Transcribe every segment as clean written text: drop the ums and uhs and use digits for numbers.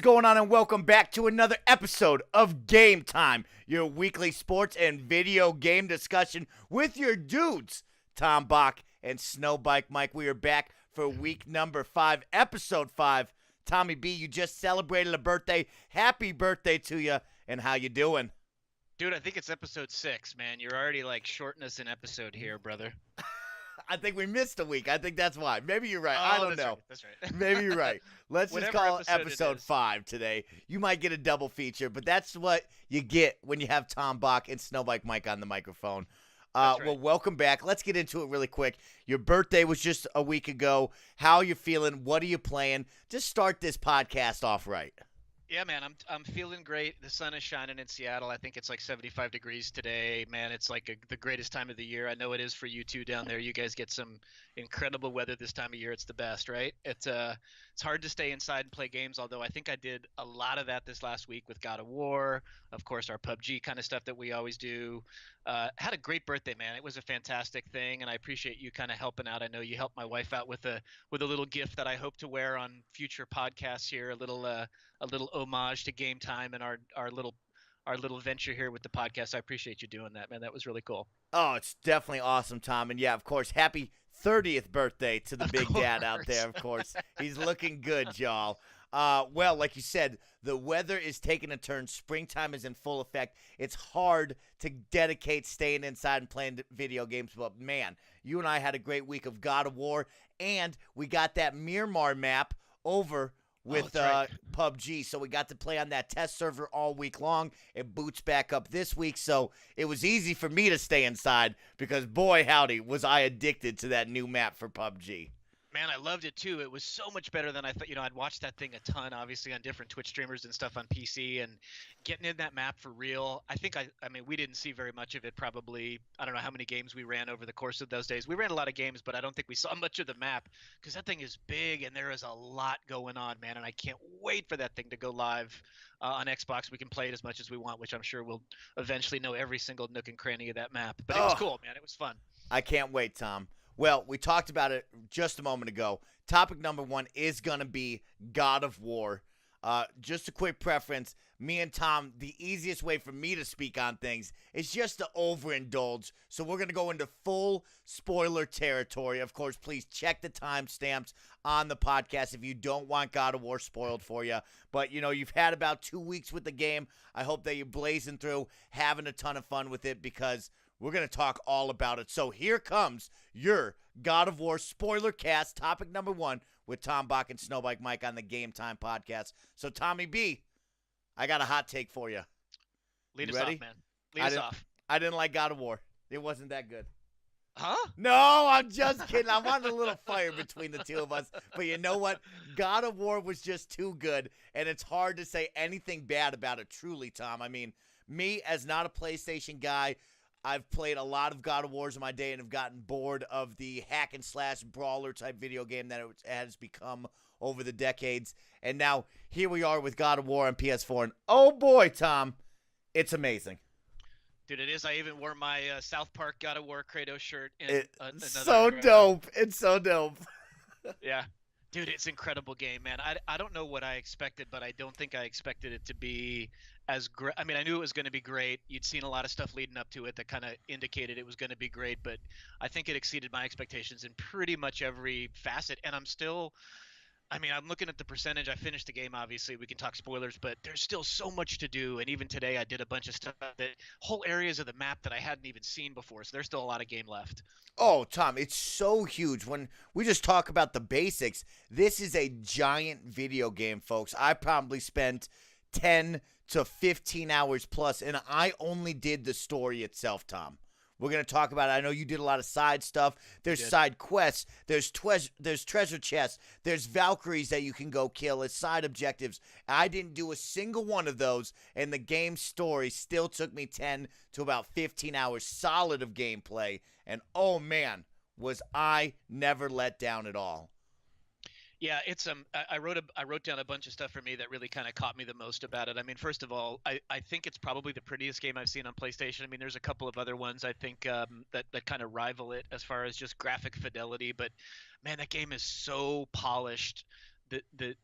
going on, and welcome back to another episode of Game Time, your weekly sports and video game discussion with your dudes, Tom Bock and SnowBikeMike. We are back for week number 5, episode 5. Tommy B, you just celebrated a birthday. Happy birthday to you, and how you doing? Dude, I think it's episode 6, man. You're already like shorting us an episode here, brother. I think we missed a week. I think that's why. Maybe you're right. I don't know. Right. That's right. Maybe you're right. Let's just Whatever call it episode it episode is. 5 today. You might get a double feature, but that's what you get when you have Tom Bock and SnowBikeMike on the microphone. That's right. Well, welcome back. Let's get into it really quick. Your birthday was just a week ago. How are you feeling? What are you playing? Just start this podcast off right. Yeah, man, I'm feeling great. The sun is shining in Seattle. I think it's like 75 degrees today. Man, it's like the greatest time of the year. I know it is for you too down there. You guys get some incredible weather this time of year. It's the best, right? It's hard to stay inside and play games, although I think I did a lot of that this last week with God of War, of course, our PUBG kind of stuff that we always do. Had a great birthday, man. It was a fantastic thing, and I appreciate you kind of helping out. I know you helped my wife out with a little gift that I hope to wear on future podcasts here, a little homage to Game Time and our little venture here with the podcast. I appreciate you doing that, man. That was really cool. Oh, it's definitely awesome, Tom. And yeah, of course, happy 30th birthday to the Of big dad out course. there, of course. He's looking good, y'all. Well, like you said, the weather is taking a turn. Springtime is in full effect. It's hard to dedicate staying inside and playing video games, but man, you and I had a great week of God of War, and we got that Miramar map over with that's right. PUBG, so we got to play on that test server all week long. It boots back up this week, so it was easy for me to stay inside because, boy, howdy, was I addicted to that new map for PUBG. Man, I loved it too. It was so much better than I thought. I'd watched that thing a ton, obviously, on different Twitch streamers and stuff on PC, and getting in that map for real. I mean, we didn't see very much of it probably. I don't know how many games we ran over the course of those days. We ran a lot of games, but I don't think we saw much of the map because that thing is big and there is a lot going on, man. And I can't wait for that thing to go live on Xbox. We can play it as much as we want, which I'm sure we'll eventually know every single nook and cranny of that map. But it was cool, man. It was fun. I can't wait, Tom. Well, we talked about it just a moment ago. Topic number 1 is going to be God of War. Just a quick preference. Me and Tom, the easiest way for me to speak on things is just to overindulge. So we're going to go into full spoiler territory. Of course, please check the timestamps on the podcast if you don't want God of War spoiled for you. But, you've had about 2 weeks with the game. I hope that you're blazing through, having a ton of fun with it, because we're going to talk all about it. So here comes your God of War spoiler cast, topic number 1, with Tom Bock and SnowBikeMike on the Game Time podcast. So, Tommy B, I got a hot take for you. Lead You us ready? off, man. Lead us off. I didn't like God of War. It wasn't that good. Huh? No, I'm just kidding. I wanted a little fire between the two of us. But you know what? God of War was just too good, and it's hard to say anything bad about it, truly, Tom. I mean, me, as not a PlayStation guy, I've played a lot of God of Wars in my day and have gotten bored of the hack and slash brawler type video game that it has become over the decades. And now here we are with God of War on PS4. And oh boy, Tom, it's amazing. Dude, it is. I even wore my South Park God of War Kratos shirt. In It's so dope. It's so dope. Yeah. Dude, it's an incredible game, man. I don't know what I expected, but I don't think I expected it to be as great. I mean, I knew it was going to be great. You'd seen a lot of stuff leading up to it that kind of indicated it was going to be great, but I think it exceeded my expectations in pretty much every facet. And I'm looking at the percentage. I finished the game, obviously. We can talk spoilers, but there's still so much to do. And even today, I did a bunch of stuff, that whole areas of the map that I hadn't even seen before. So there's still a lot of game left. Oh, Tom, it's so huge. When we just talk about the basics, this is a giant video game, folks. I probably spent 10 to 15 hours plus, and I only did the story itself, Tom. We're going to talk about it. I know you did a lot of side stuff. There's side quests. There's treasure chests. There's Valkyries that you can go kill as side objectives. I didn't do a single one of those, and the game story still took me 10 to about 15 hours solid of gameplay. And, oh, man, was I never let down at all. Yeah, it's I wrote down a bunch of stuff for me that really kind of caught me the most about it. I mean, first of all, I think it's probably the prettiest game I've seen on PlayStation. I mean, there's a couple of other ones I think that kind of rival it as far as just graphic fidelity, but man, that game is so polished. The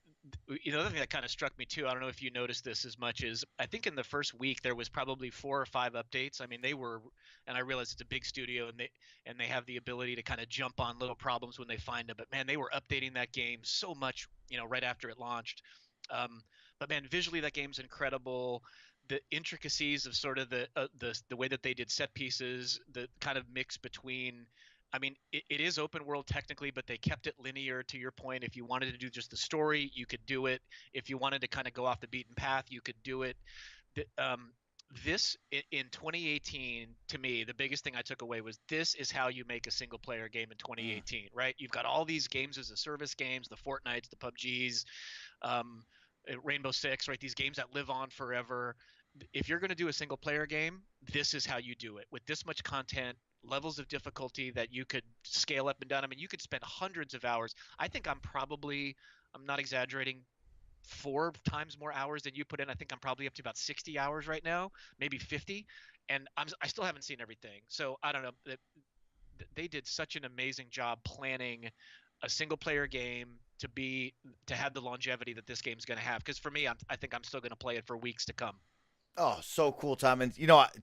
the other thing that kind of struck me too, I don't know if you noticed this as much, is I think in the first week there was probably 4 or 5 updates. I mean, they were, and I realize it's a big studio and they have the ability to kind of jump on little problems when they find them. But man, they were updating that game so much, right after it launched. Um, but man, visually that game's incredible. The intricacies of sort of the way that they did set pieces, the kind of mix between, I mean, it is open world technically, but they kept it linear. To your point, if you wanted to do just the story, you could do it. If you wanted to kind of go off the beaten path, you could do it. This in 2018, to me, the biggest thing I took away was this is how you make a single player game in Mm. 2018, right? You've got all these games as a service games, the Fortnites, the PUBGs, um, Rainbow Six, right? These games that live on forever. If you're going to do a single player game, this is how you do it with this much content, levels of difficulty that you could scale up and down. I mean, you could spend hundreds of hours. I think I'm not exaggerating, 4 times more hours than you put in. I think I'm probably up to about 60 hours right now, maybe 50, and I still haven't seen everything. So I don't know. They did such an amazing job planning a single player game to have the longevity that this game's going to have. Because for me, I think I'm still going to play it for weeks to come. Oh, so cool, Tom. And,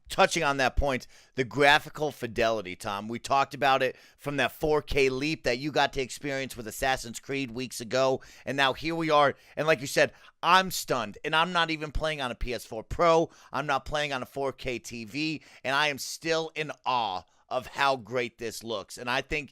touching on that point, the graphical fidelity, Tom, we talked about it from that 4K leap that you got to experience with Assassin's Creed weeks ago. And now here we are. And like you said, I'm stunned. And I'm not even playing on a PS4 Pro. I'm not playing on a 4K TV. And I am still in awe of how great this looks. And I think,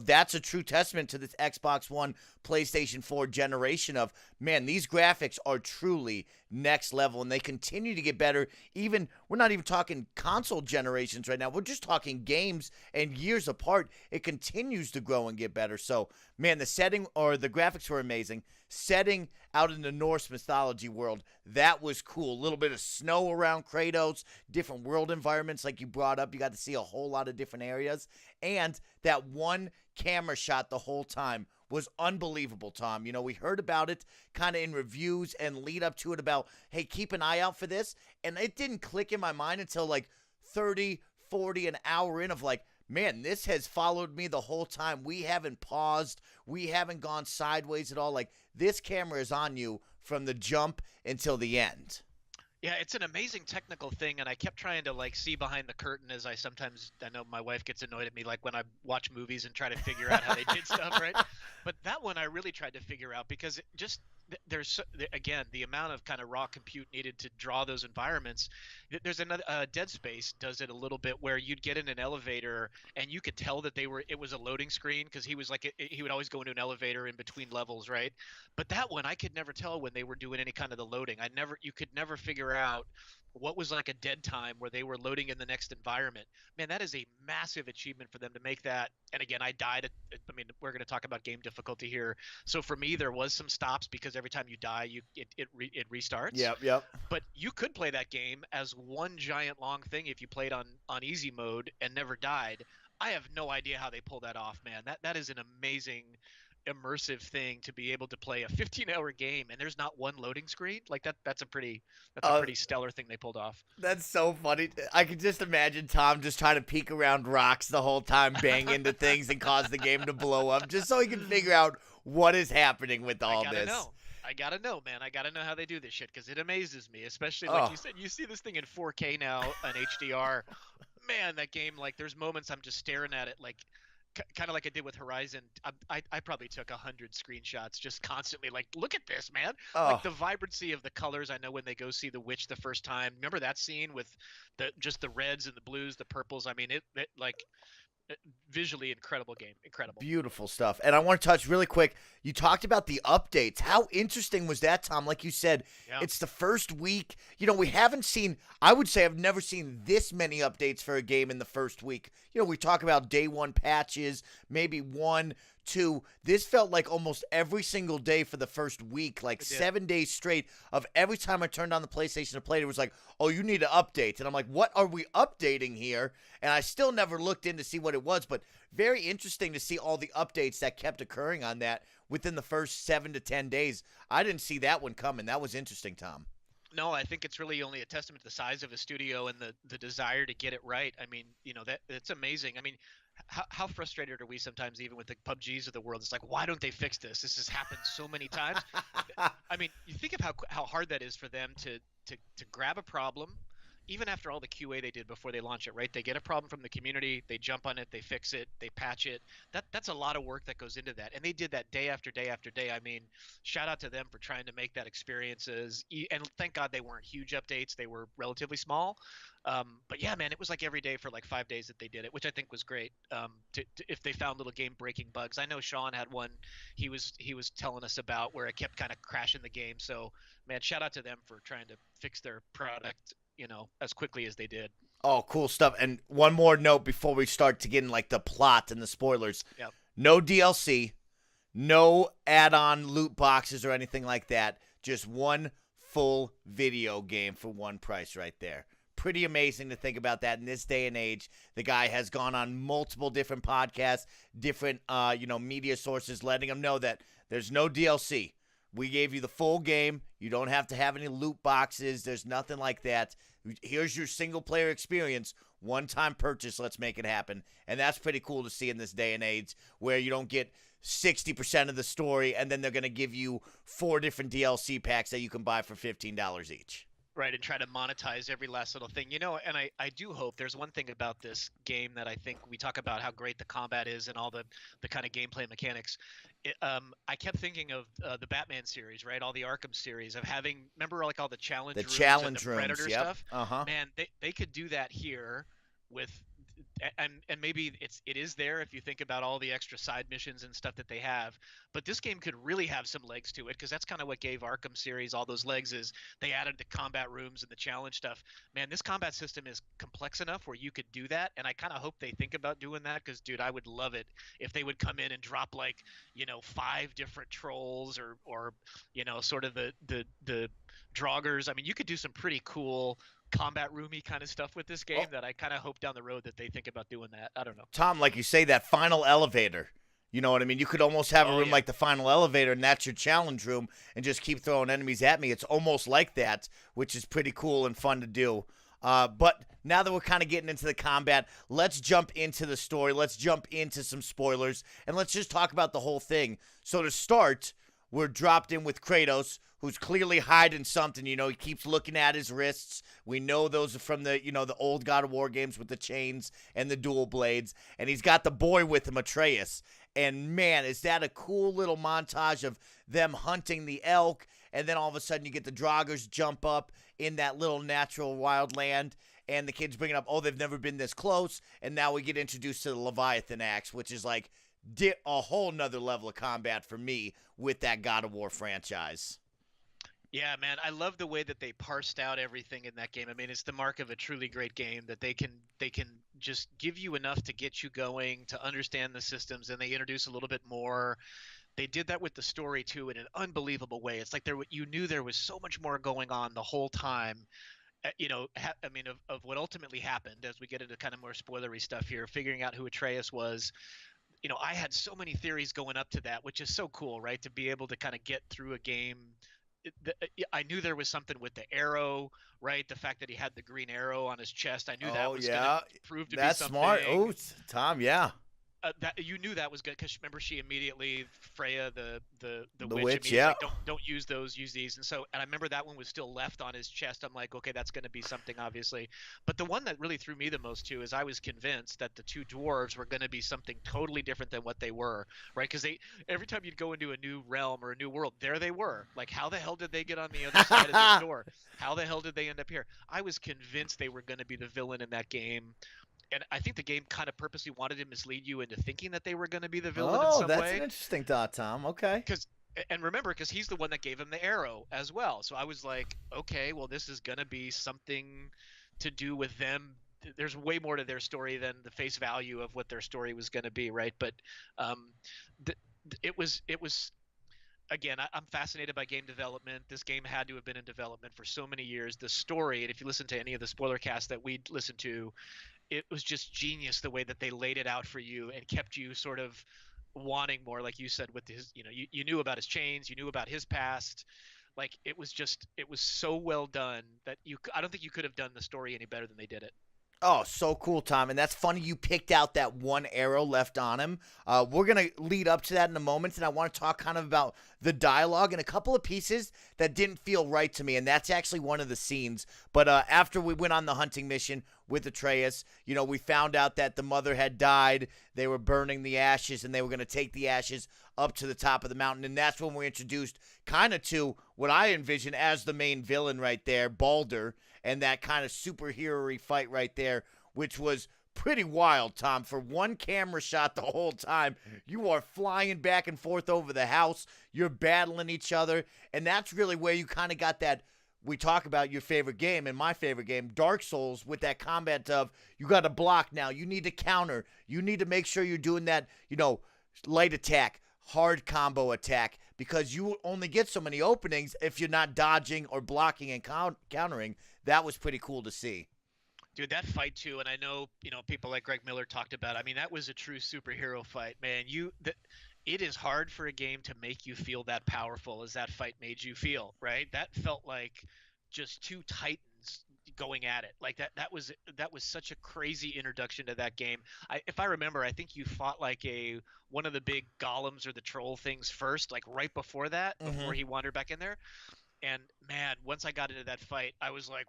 that's a true testament to this Xbox One, PlayStation 4 generation of, man, these graphics are truly next level and they continue to get better. Even, we're not even talking console generations right now. We're just talking games and years apart. It continues to grow and get better. So, man, the graphics were amazing. Setting out in the Norse mythology world, that was cool. A little bit of snow around Kratos, different world environments like you brought up. You got to see a whole lot of different areas. And that one camera shot the whole time was unbelievable, Tom. We heard about it kind of in reviews and lead up to it about, hey, keep an eye out for this. And it didn't click in my mind until like 30, 40, an hour in of like, man, this has followed me the whole time. We haven't paused. We haven't gone sideways at all. Like, this camera is on you from the jump until the end. Yeah, it's an amazing technical thing, and I kept trying to like see behind the curtain as I know my wife gets annoyed at me like when I watch movies and try to figure out how they did stuff, right? But that one I really tried to figure out because again, the amount of kind of raw compute needed to draw those environments. There's another Dead Space does it a little bit where you'd get in an elevator and you could tell that it was a loading screen because he was like he would always go into an elevator in between levels, right? But that one I could never tell when they were doing any kind of the loading. You could never figure out what was like a dead time where they were loading in the next environment. Man, that is a massive achievement for them to make that. And again, I died I mean, we're going to talk about game difficulty here. So for me, there was some stops because every time you die, it restarts. Yep. But you could play that game as one giant long thing if you played on easy mode and never died. I have no idea how they pull that off, man. That is an amazing immersive thing to be able to play a 15-hour game and there's not one loading screen. Like that's a pretty stellar thing they pulled off. That's so funny. I can just imagine Tom just trying to peek around rocks the whole time, bang into things, and cause the game to blow up, just so he can figure out what is happening with all this. I gotta know, man. I gotta know how they do this shit because it amazes me. Especially like you said, you see this thing in 4K now on HDR. Man, that game, like, there's moments I'm just staring at it, like, kind of like I did with Horizon. I probably took 100 screenshots just constantly, like, look at this, man. Like the vibrancy of the colors. I know when they go see the witch the first time. Remember that scene with the reds and the blues, the purples. I mean, it like visually incredible game, incredible, beautiful stuff. And I want to touch really quick. You talked about the updates. How interesting was that, Tom? Like you said, It's the first week. We haven't seen, I would say I've never seen this many updates for a game in the first week. We talk about day one patches, maybe 1, 2. This felt like almost every single day for the first week, like 7 days straight of every time I turned on the PlayStation to play it, it was like, oh, you need to update. And I'm like, what are we updating here? And I still never looked in to see what it was, but very interesting to see all the updates that kept occurring on that within the first 7 to 10 days. I didn't see that one coming. That was interesting, Tom. No, I think it's really only a testament to the size of a studio and the desire to get it right. I mean, that's amazing. I mean, how frustrated are we sometimes, even with the PUBGs of the world? It's like, why don't they fix this? This has happened so many times. I mean, you think of how hard that is for them to grab a problem, even after all the QA they did before they launch it, right? They get a problem from the community, they jump on it, they fix it, they patch it. That's a lot of work that goes into that, and they did that day after day after day. I mean, shout out to them for trying to make that experiences. And thank God they weren't huge updates; they were relatively small. But yeah, man, it was like every day for like 5 days that they did it, which I think was great. If they found little game breaking bugs, I know Sean had one he was telling us about where it kept kind of crashing the game. So man, shout out to them for trying to fix their product, as quickly as they did. Oh, cool stuff. And one more note before we start to get in like the plot and the spoilers. Yep. No DLC, no add-on loot boxes or anything like that. Just one full video game for one price right there. Pretty amazing to think about that in this day and age. The guy has gone on multiple different podcasts, different media sources, letting him know that there's no DLC. We gave you the full game. You don't have to have any loot boxes. There's nothing like that. Here's your single-player experience. One-time purchase. Let's make it happen. And that's pretty cool to see in this day and age where you don't get 60% of the story and then they're going to give you 4 different DLC packs that you can buy for $15 each. Right, and try to monetize every last little thing. And I do hope there's one thing about this game that I think we talk about how great the combat is and all the kind of gameplay mechanics. I kept thinking of the Batman series, right? All the Arkham series of having, remember like all the challenge rooms and the Predator yep. stuff? Uh-huh. Man, they could do that here with and maybe it is there if you think about all the extra side missions and stuff that they have, but this game could really have some legs to it, because that's kind of what gave Arkham series all those legs, is they added the combat rooms and the challenge stuff. Man, this combat system is complex enough where you could do that, and I kind of hope they think about doing that, because dude, I would love it if they would come in and drop like 5 different trolls or sort of the Draugrs. I mean, you could do some pretty cool combat roomy kind of stuff with this game that I kind of hope down the road that they think about doing that. I don't know. Tom, like you say, that final elevator. You know what I mean? You could almost have a room like the final elevator, and that's your challenge room, and just keep throwing enemies at me. It's almost like that, which is pretty cool and fun to do. But now that we're kind of getting into the combat, let's jump into the story. Let's jump into some spoilers, and let's just talk about the whole thing. So to start, we're dropped in with Kratos, who's clearly hiding something. He keeps looking at his wrists. We know those are from the old God of War games with the chains and the dual blades. And he's got the boy with him, Atreus. And man, is that a cool little montage of them hunting the elk. And then all of a sudden you get the Draugrs jump up in that little natural wild land. And the kids bringing up, they've never been this close. And now we get introduced to the Leviathan axe, which is like a whole nother level of combat for me with that God of War franchise. Yeah, man, I love the way that they parsed out everything in that game. I mean, it's the mark of a truly great game that they can just give you enough to get you going, to understand the systems, and they introduce a little bit more. They did that with the story too in an unbelievable way. It's like you knew there was so much more going on the whole time. Of what ultimately happened, as we get into kind of more spoilery stuff here, figuring out who Atreus was. I had so many theories going up to that, which is so cool, right? To be able to kind of get through a game. I knew there was something with the arrow, right? The fact that he had the green arrow on his chest. I knew that was going to prove to be something. That's smart. Oh, Tom, yeah. That you knew that was good, because remember, she immediately, Freya, the witch, yeah. Like, don't use those, use these. And I remember that one was still left on his chest. I'm like, okay, that's going to be something, obviously. But the one that really threw me the most too is I was convinced that the 2 dwarves were going to be something totally different than what they were, right? Because every time you'd go into a new realm or a new world, there they were. Like, how the hell did they get on the other side of this door? How the hell did they end up here? I was convinced they were going to be the villain in that game. And I think the game kind of purposely wanted to mislead you into thinking that they were going to be the villain in some way. Oh, that's an interesting thought, Tom. Okay. Because he's the one that gave him the arrow as well. So I was like, okay, well, this is going to be something to do with them. There's way more to their story than the face value of what their story was going to be, right? But it was again, I'm fascinated by game development. This game had to have been in development for so many years. The story, and if you listen to any of the spoiler casts that we'd listened to, it was just genius the way that they laid it out for you and kept you sort of wanting more, like you said, with his, you knew about his chains, you knew about his past. Like, it was so well done that I don't think you could have done the story any better than they did it. Oh, so cool, Tom. And that's funny you picked out that one arrow left on him. We're going to lead up to that in a moment, and I want to talk kind of about the dialogue and a couple of pieces that didn't feel right to me, and that's actually one of the scenes. But after we went on the hunting mission with Atreus, we found out that the mother had died. They were burning the ashes, and they were going to take the ashes up to the top of the mountain, and that's when we're introduced kind of to what I envision as the main villain right there, Balder, and that kind of superhero-y fight right there, which was pretty wild, Tom. For one camera shot the whole time, you are flying back and forth over the house. You're battling each other, and that's really where you kind of got that. We talk about your favorite game and my favorite game, Dark Souls, with that combat of you got to block now. You need to counter. You need to make sure you're doing that, light attack, hard combo attack, because you only get so many openings if you're not dodging or blocking and countering. That was pretty cool to see. Dude, that fight too, and I know, people like Greg Miller talked about. I mean, that was a true superhero fight, man. It is hard for a game to make you feel that powerful as that fight made you feel, right? That felt like just two titans going at it. Like that was such a crazy introduction to that game. If I remember, I think you fought like one of the big golems or the troll things first, like right before that, before he wandered back in there. And man, once I got into that fight, I was like,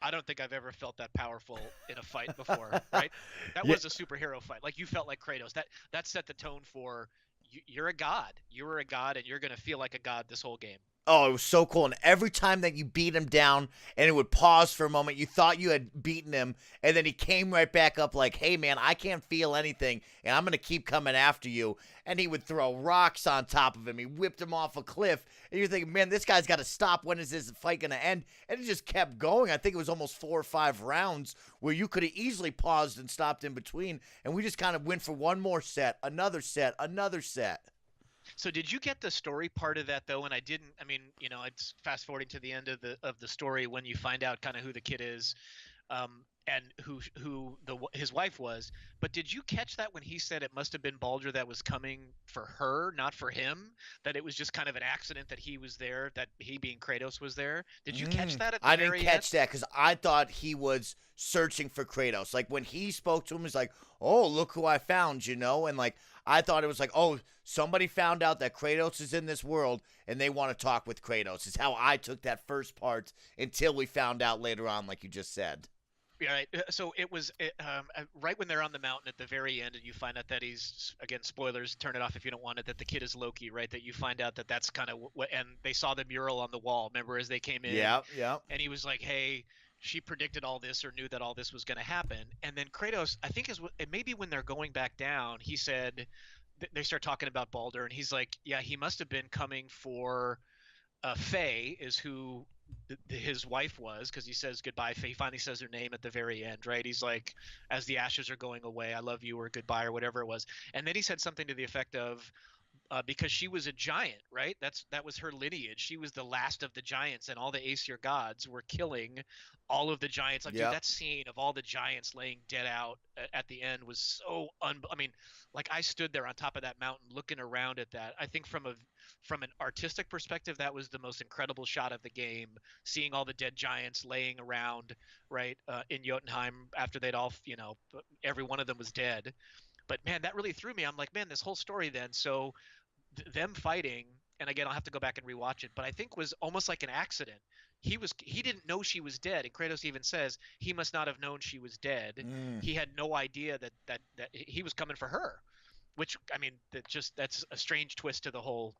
I don't think I've ever felt that powerful in a fight before, right? That Yeah. was a superhero fight. Like you felt like Kratos. That set the tone for you're a god. You were a god, and you're gonna feel like a god this whole game. Oh, it was so cool. And every time that you beat him down and it would pause for a moment, you thought you had beaten him. And then he came right back up like, hey, man, I can't feel anything. And I'm going to keep coming after you. And he would throw rocks on top of him. He whipped him off a cliff. And you're thinking, man, this guy's got to stop. When is this fight going to end? And it just kept going. I think it was almost 4 or 5 rounds where you could have easily paused and stopped in between. And we just kind of went for one more set, another set, another set. So did you get the story part of that though? And I didn't. I mean, it's fast forwarding to the end of the story when you find out kind of who the kid is, and who his wife was. But did you catch that when he said it must have been Balder that was coming for her, not for him? That it was just kind of an accident that he was there, that he being Kratos was there. Did you catch that at the I very didn't catch end? that because I thought he was searching for Kratos. Like when he spoke to him, he's like, "Oh, look who I found," and like I thought it was like, "Oh, somebody found out that Kratos is in this world and they want to talk with Kratos." Is how I took that first part until we found out later on, like you just said. Yeah, right. So it was right when they're on the mountain at the very end, and you find out that he's, again, spoilers. Turn it off if you don't want it. That the kid is Loki, right? That you find out that that's kind of what. And they saw the mural on the wall. Remember, as they came in. Yeah, yeah. And he was like, "Hey, she predicted all this, or knew that all this was going to happen." And then Kratos, I think, maybe when they're going back down, he said they start talking about Balder, and he's like, "Yeah, he must have been coming for." Faye is who his wife was, because he says goodbye. Faye, he finally says her name at the very end, right? He's like, as the ashes are going away, I love you, or goodbye, or whatever it was. And then he said something to the effect of, because she was a giant, right? That was her lineage. She was the last of the giants, and all the Aesir gods were killing all of the giants. Like, Yep. dude, that scene of all the giants laying dead out at the end was so I mean, like I stood there on top of that mountain looking around at that. I think from an artistic perspective, that was the most incredible shot of the game. Seeing all the dead giants laying around, right, in Jotunheim after they'd all, every one of them was dead. But man, that really threw me. I'm like, man, this whole story then. So them fighting, and again, I'll have to go back and rewatch it, but I think was almost like an accident. He didn't know she was dead, and Kratos even says he must not have known she was dead. He had no idea that he was coming for her, which, I mean, that's a strange twist to the whole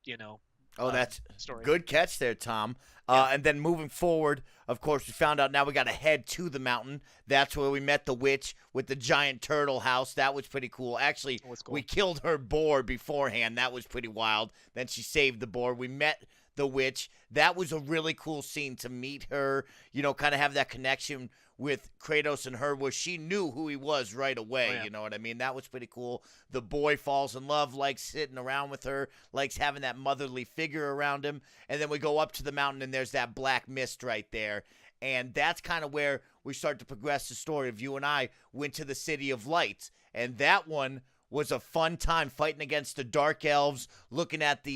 Oh, that's story. good catch there, Tom. Yeah. And then moving forward, of course, we found out now we got to head to the mountain. That's where we met the witch with the giant turtle house. That was pretty cool. Actually, Cool. we killed her boar beforehand. That was pretty wild. Then she saved the boar. We met the witch. That was a really cool scene to meet her, kind of have that connection with Kratos and her where she knew who he was right away. Oh, yeah. You know what I mean? That was pretty cool. The boy falls in love, likes sitting around with her, likes having that motherly figure around him. And then we go up to the mountain and there's that black mist right there. And that's kind of where we start to progress the story of you and I went to the City of Lights. And that one was a fun time fighting against the dark elves, looking at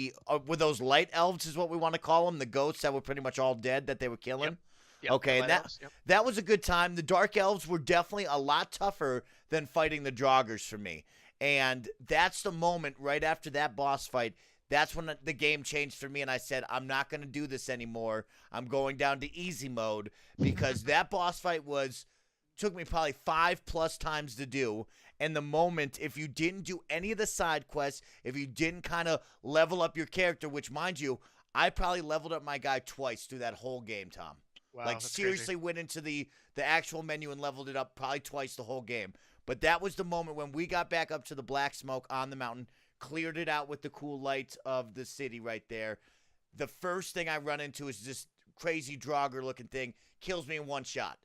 were those light elves is what we want to call them, the goats that were pretty much all dead that they were killing. Yep. Yep. The Okay, and Light Elves. Yep. that was a good time. The Dark Elves were definitely a lot tougher than fighting the Joggers for me. And that's the moment right after that boss fight. That's when the game changed for me, and I said, I'm not going to do this anymore. I'm going down to easy mode because that boss fight took me probably 5+ times to do. And the moment, if you didn't do any of the side quests, if you didn't kind of level up your character, which, mind you, I probably leveled up my guy twice through that whole game, Tom. Wow, Like, that's seriously crazy. went into the actual menu and leveled it up probably twice the whole game. But that was the moment when we got back up to the black smoke on the mountain, cleared it out with the cool lights of the city right there. The first thing I run into is this crazy Draugr-looking thing, kills me in one shot.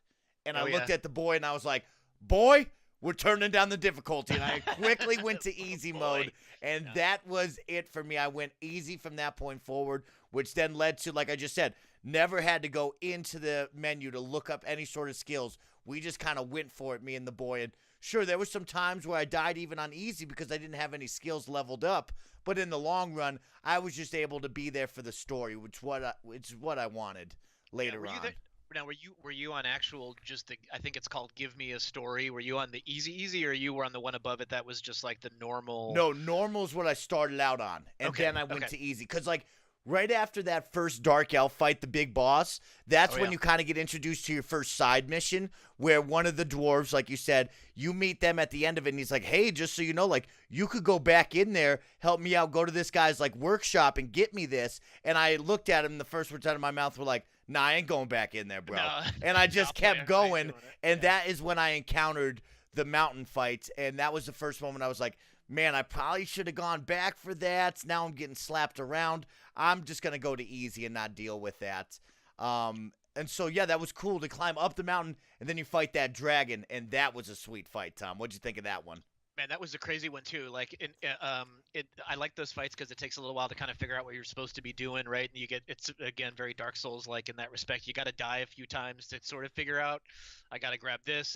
And I Oh looked yeah. at the boy and I was like, boy, we're turning down the difficulty. And I quickly went to easy Boy. mode. And Yeah. that was it for me. I went easy from that point forward, which then led to, like I just said, never had to go into the menu to look up any sort of skills. We just kind of went for it, me and the boy. And sure, there were some times where I died even on easy because I didn't have any skills leveled up. But in the long run, I was just able to be there for the story, which is what I wanted later Were you on. there? Now, were you on actual just the? I think it's called Give Me a Story. Were you on the easy, or you were on the one above it that was just like the normal? No, normal is what I started out on, and Okay. then I went Okay. to easy. Because, like, right after that first Dark Elf fight, the big boss, that's Oh, when yeah. you kind of get introduced to your first side mission, where one of the dwarves, like you said, you meet them at the end of it, and he's like, hey, just so you know, like, you could go back in there, help me out, go to this guy's, like, workshop and get me this. And I looked at him, and the first words out of my mouth were like, nah, I ain't going back in there, bro. No. And I just No, boy, I kept ain't going, doing it. and Yeah. that is when I encountered the mountain fight, and that was the first moment I was like, man, I probably should have gone back for that. Now I'm getting slapped around. I'm just going to go to easy and not deal with that. And so, yeah, that was cool to climb up the mountain, and then you fight that dragon, and that was a sweet fight, Tom. What'd you think of that one? Man, that was a crazy one too. Like, I like those fights because it takes a little while to kind of figure out what you're supposed to be doing, right? And it's again very Dark Souls like in that respect. You got to die a few times to sort of figure out. I got to grab this.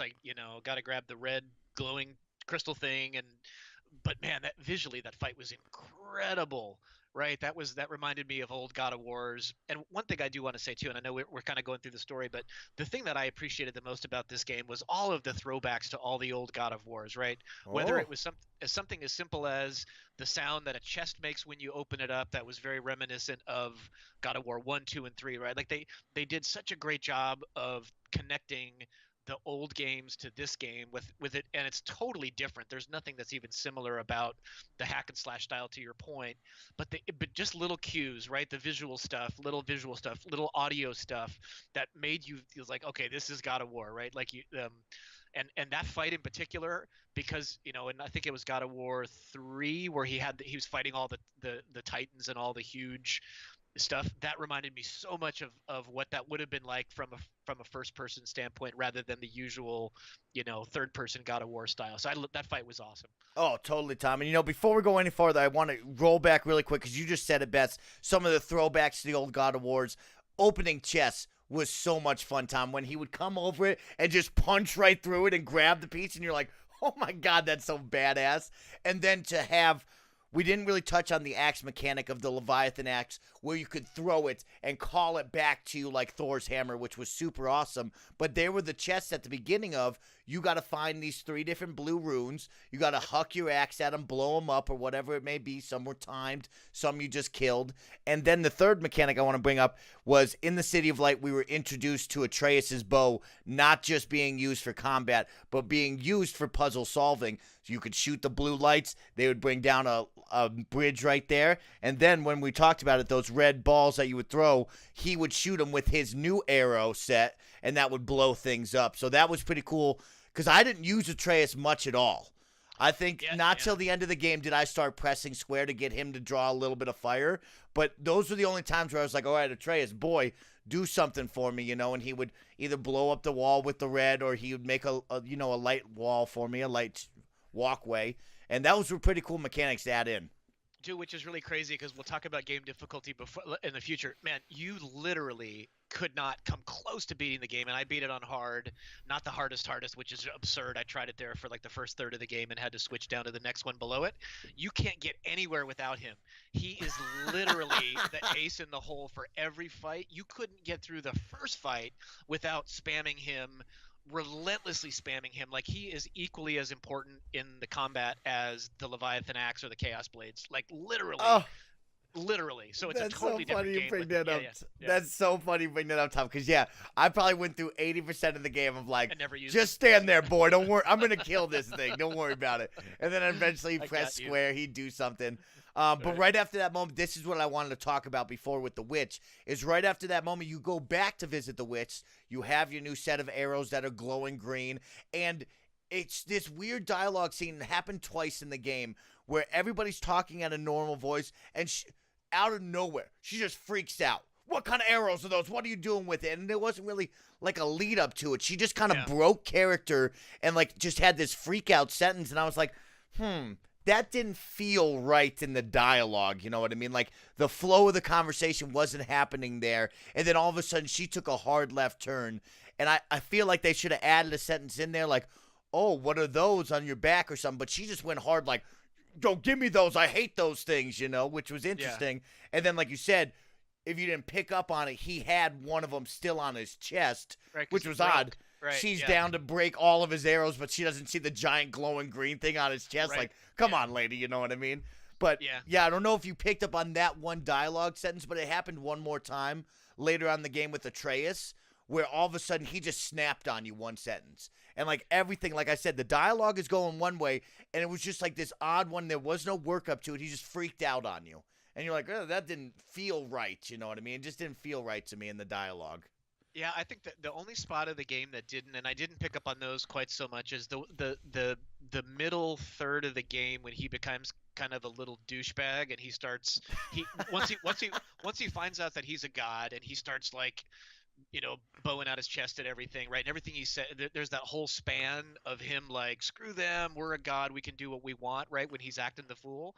Got to grab the red glowing crystal thing. But man, that visually that fight was incredible. Right, that reminded me of old God of Wars. And one thing I do want to say too, and I know we're kind of going through the story, but the thing that I appreciated the most about this game was all of the throwbacks to all the old God of Wars. Right, whether Oh, it was something as simple as the sound that a chest makes when you open it up, that was very reminiscent of God of War 1, 2, and 3. Right, like they did such a great job of connecting the old games to this game with it, and it's totally different. There's nothing that's even similar about the hack and slash style, to your point, but just little cues, right? The visual stuff, little audio stuff that made you feel like, okay, this is God of War, right? Like you and that fight in particular, because and I think it was God of War 3 where he was fighting all the titans and all the huge stuff. That reminded me so much of what that would have been like from a first person standpoint rather than the usual third person God of War style. So that fight was awesome. oh, totally, Tom. And, before we go any farther, I want to roll back really quick because you just said it best. Some of the throwbacks to the old God of Wars. Opening chess was so much fun, Tom, when he would come over it and just punch right through it and grab the piece, and you're like, oh, my God, that's so badass. And then to have we didn't really touch on the axe mechanic of the Leviathan axe where you could throw it and call it back to you like Thor's hammer, which was super awesome. But there were the chests at the beginning of you got to find these 3 different blue runes. You got to huck your axe at them, blow them up or whatever it may be. Some were timed, some you just killed. And then the third mechanic I want to bring up was in the City of Light, we were introduced to Atreus' bow, not just being used for combat, but being used for puzzle solving. So you could shoot the blue lights. They would bring down a bridge right there. And then when we talked about it, those red balls that you would throw, he would shoot them with his new arrow set, and that would blow things up. So that was pretty cool because I didn't use Atreus much at all. I think not till the end of the game did I start pressing square to get him to draw a little bit of fire. But those were the only times where I was like, all right, Atreus, boy, do something for me, and he would either blow up the wall with the red or he would make a light wall for me, a light walkway. And those were pretty cool mechanics to add in. Dude, which is really crazy because we'll talk about game difficulty before in the future. Man, you literally could not come close to beating the game, and I beat it on hard, not the hardest, which is absurd. I tried it there for like the first third of the game and had to switch down to the next one below it. You can't get anywhere without him. He is literally the ace in the hole for every fight. You couldn't get through the first fight without spamming him, relentlessly spamming him. Like, he is equally as important in the combat as the Leviathan Axe or the Chaos Blades. Like, literally. Literally. So it's a totally different game. That's so funny you bring that up, Tom, because, I probably went through 80% of the game of, like, just it. stand there, boy. Don't worry. I'm going to kill this thing. Don't worry about it. And then eventually you press square. He'd do something. But right after that moment, this is what I wanted to talk about before with the witch, is right after that moment, you go back to visit the witch. You have your new set of arrows that are glowing green. And it's this weird dialogue scene that happened twice in the game where everybody's talking at a normal voice, and out of nowhere, she just freaks out. What kind of arrows are those? What are you doing with it? And there wasn't really like a lead up to it. She just kind of broke character and like just had this freak out sentence. And I was like, that didn't feel right in the dialogue. You know what I mean? Like, the flow of the conversation wasn't happening there. And then all of a sudden she took a hard left turn. And I feel like they should have added a sentence in there like, oh, what are those on your back or something? But she just went hard like, don't give me those. I hate those things, which was interesting. Yeah. And then, like you said, if you didn't pick up on it, he had one of them still on his chest, which was odd. Right, she's down to break all of his arrows, but she doesn't see the giant glowing green thing on his chest. Right. Like, come on, lady, you know what I mean? But, I don't know if you picked up on that one dialogue sentence, but it happened one more time later on in the game with Atreus, where all of a sudden he just snapped on you one sentence. And, like, everything, like I said, the dialogue is going one way, and it was just like this odd one. There was no work up to it. He just freaked out on you. And you're like, oh, that didn't feel right, you know what I mean? It just didn't feel right to me in the dialogue. Yeah, I think that the only spot of the game that didn't, and I didn't pick up on those quite so much, is the middle third of the game when he becomes kind of a little douchebag, and once he finds out that he's a god, and he starts like, bowing out his chest at everything, right? And everything he said, there's that whole span of him like, screw them, we're a god, we can do what we want, right? When he's acting the fool.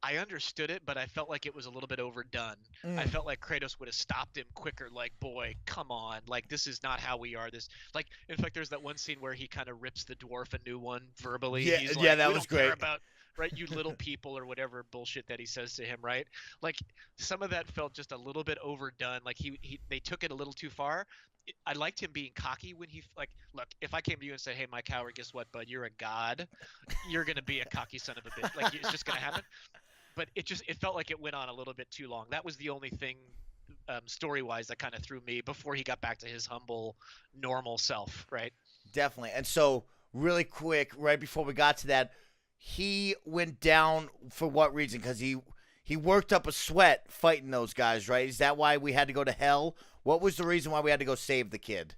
I understood it, but I felt like it was a little bit overdone. I felt like Kratos would have stopped him quicker. Like, boy, come on. Like, this is not how we are. This, like, in fact, there's that one scene where he kind of rips the dwarf a new one verbally. Yeah, He's like, that was great. Right, you little people, or whatever bullshit that he says to him, right? Like, some of that felt just a little bit overdone. Like, they took it a little too far. I liked him being cocky when he, like, look, if I came to you and said, hey, Mike Howard, guess what, bud? You're a god. You're going to be a cocky son of a bitch. Like, it's just going to happen. But it felt like it went on a little bit too long. That was the only thing story-wise that kind of threw me before he got back to his humble, normal self, right? Definitely. And so, really quick, right before we got to that, he went down for what reason? Because he worked up a sweat fighting those guys, right? Is that why we had to go to hell? What was the reason why we had to go save the kid?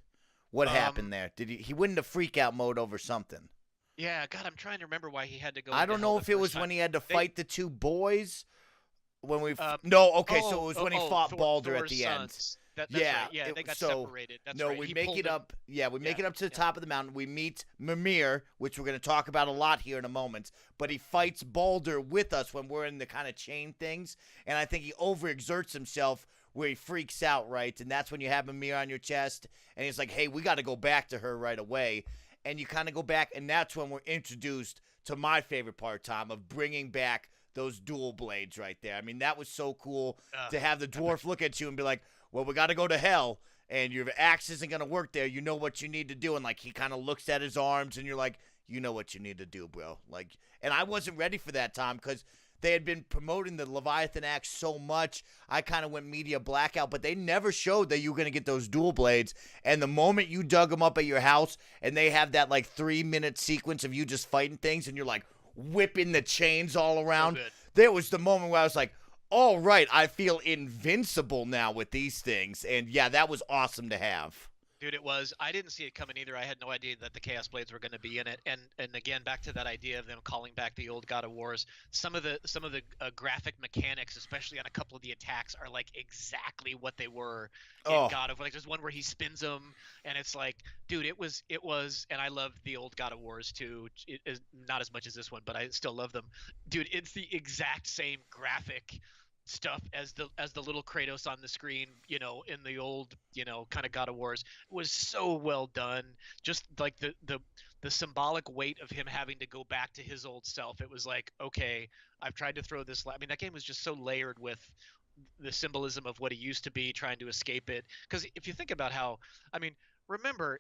What happened there? Did he went into freak out mode over something? Yeah, God, I'm trying to remember why he had to go. I don't know if it was when he had to fight the two boys. When we so it was when he fought Baldur at the end. That's right. Yeah, they got separated. That's right. We make it up. Yeah, we make it up to the top of the mountain. We meet Mimir, which we're going to talk about a lot here in a moment. But he fights Baldur with us when we're in the kind of chain things. And I think he overexerts himself where he freaks out, right? And that's when you have Mimir on your chest. And he's like, hey, we got to go back to her right away. And you kind of go back, and that's when we're introduced to my favorite part, Tom, of bringing back those dual blades right there. I mean, that was so cool to have the dwarf look at you and be like, well, we got to go to hell, and your axe isn't going to work there. You know what you need to do. And, like, he kind of looks at his arms, and you're like, you know what you need to do, bro. Like, and I wasn't ready for that, Tom, because they had been promoting the Leviathan axe so much, I kind of went media blackout, but they never showed that you were going to get those dual blades. And the moment you dug them up at your house and they have that like 3-minute sequence of you just fighting things and you're like whipping the chains all around, there was the moment where I was like, all right, I feel invincible now with these things. And yeah, that was awesome to have. Dude, it was. I didn't see it coming either. I had no idea that the Chaos Blades were going to be in it. And again, back to that idea of them calling back the old God of Wars. Some of the graphic mechanics, especially on a couple of the attacks, are like exactly what they were in Oh, God of War. Like there's one where he spins them, and it's like, dude, it was. And I love the old God of Wars too. It is not as much as this one, but I still love them. Dude, it's the exact same graphic stuff as the little Kratos on the screen, in the old, kind of God of Wars. Was so well done. Just like the symbolic weight of him having to go back to his old self. It was like, okay, I've tried to throw this. I mean, that game was just so layered with the symbolism of what he used to be, trying to escape it. Because if you think about how, I mean, remember,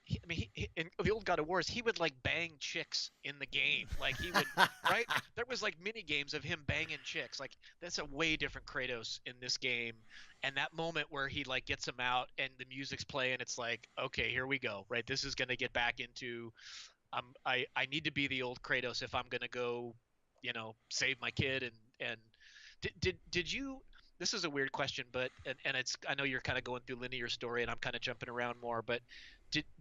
in the old God of Wars, he would like bang chicks in the game. Like he would, right? There was like mini games of him banging chicks. Like that's a way different Kratos in this game. And that moment where he like gets him out and the music's playing, it's like, okay, here we go, right? This is gonna get back into, I need to be the old Kratos if I'm gonna go, save my kid. And did you? This is a weird question, but and it's, I know you're kind of going through linear story, and I'm kind of jumping around more, but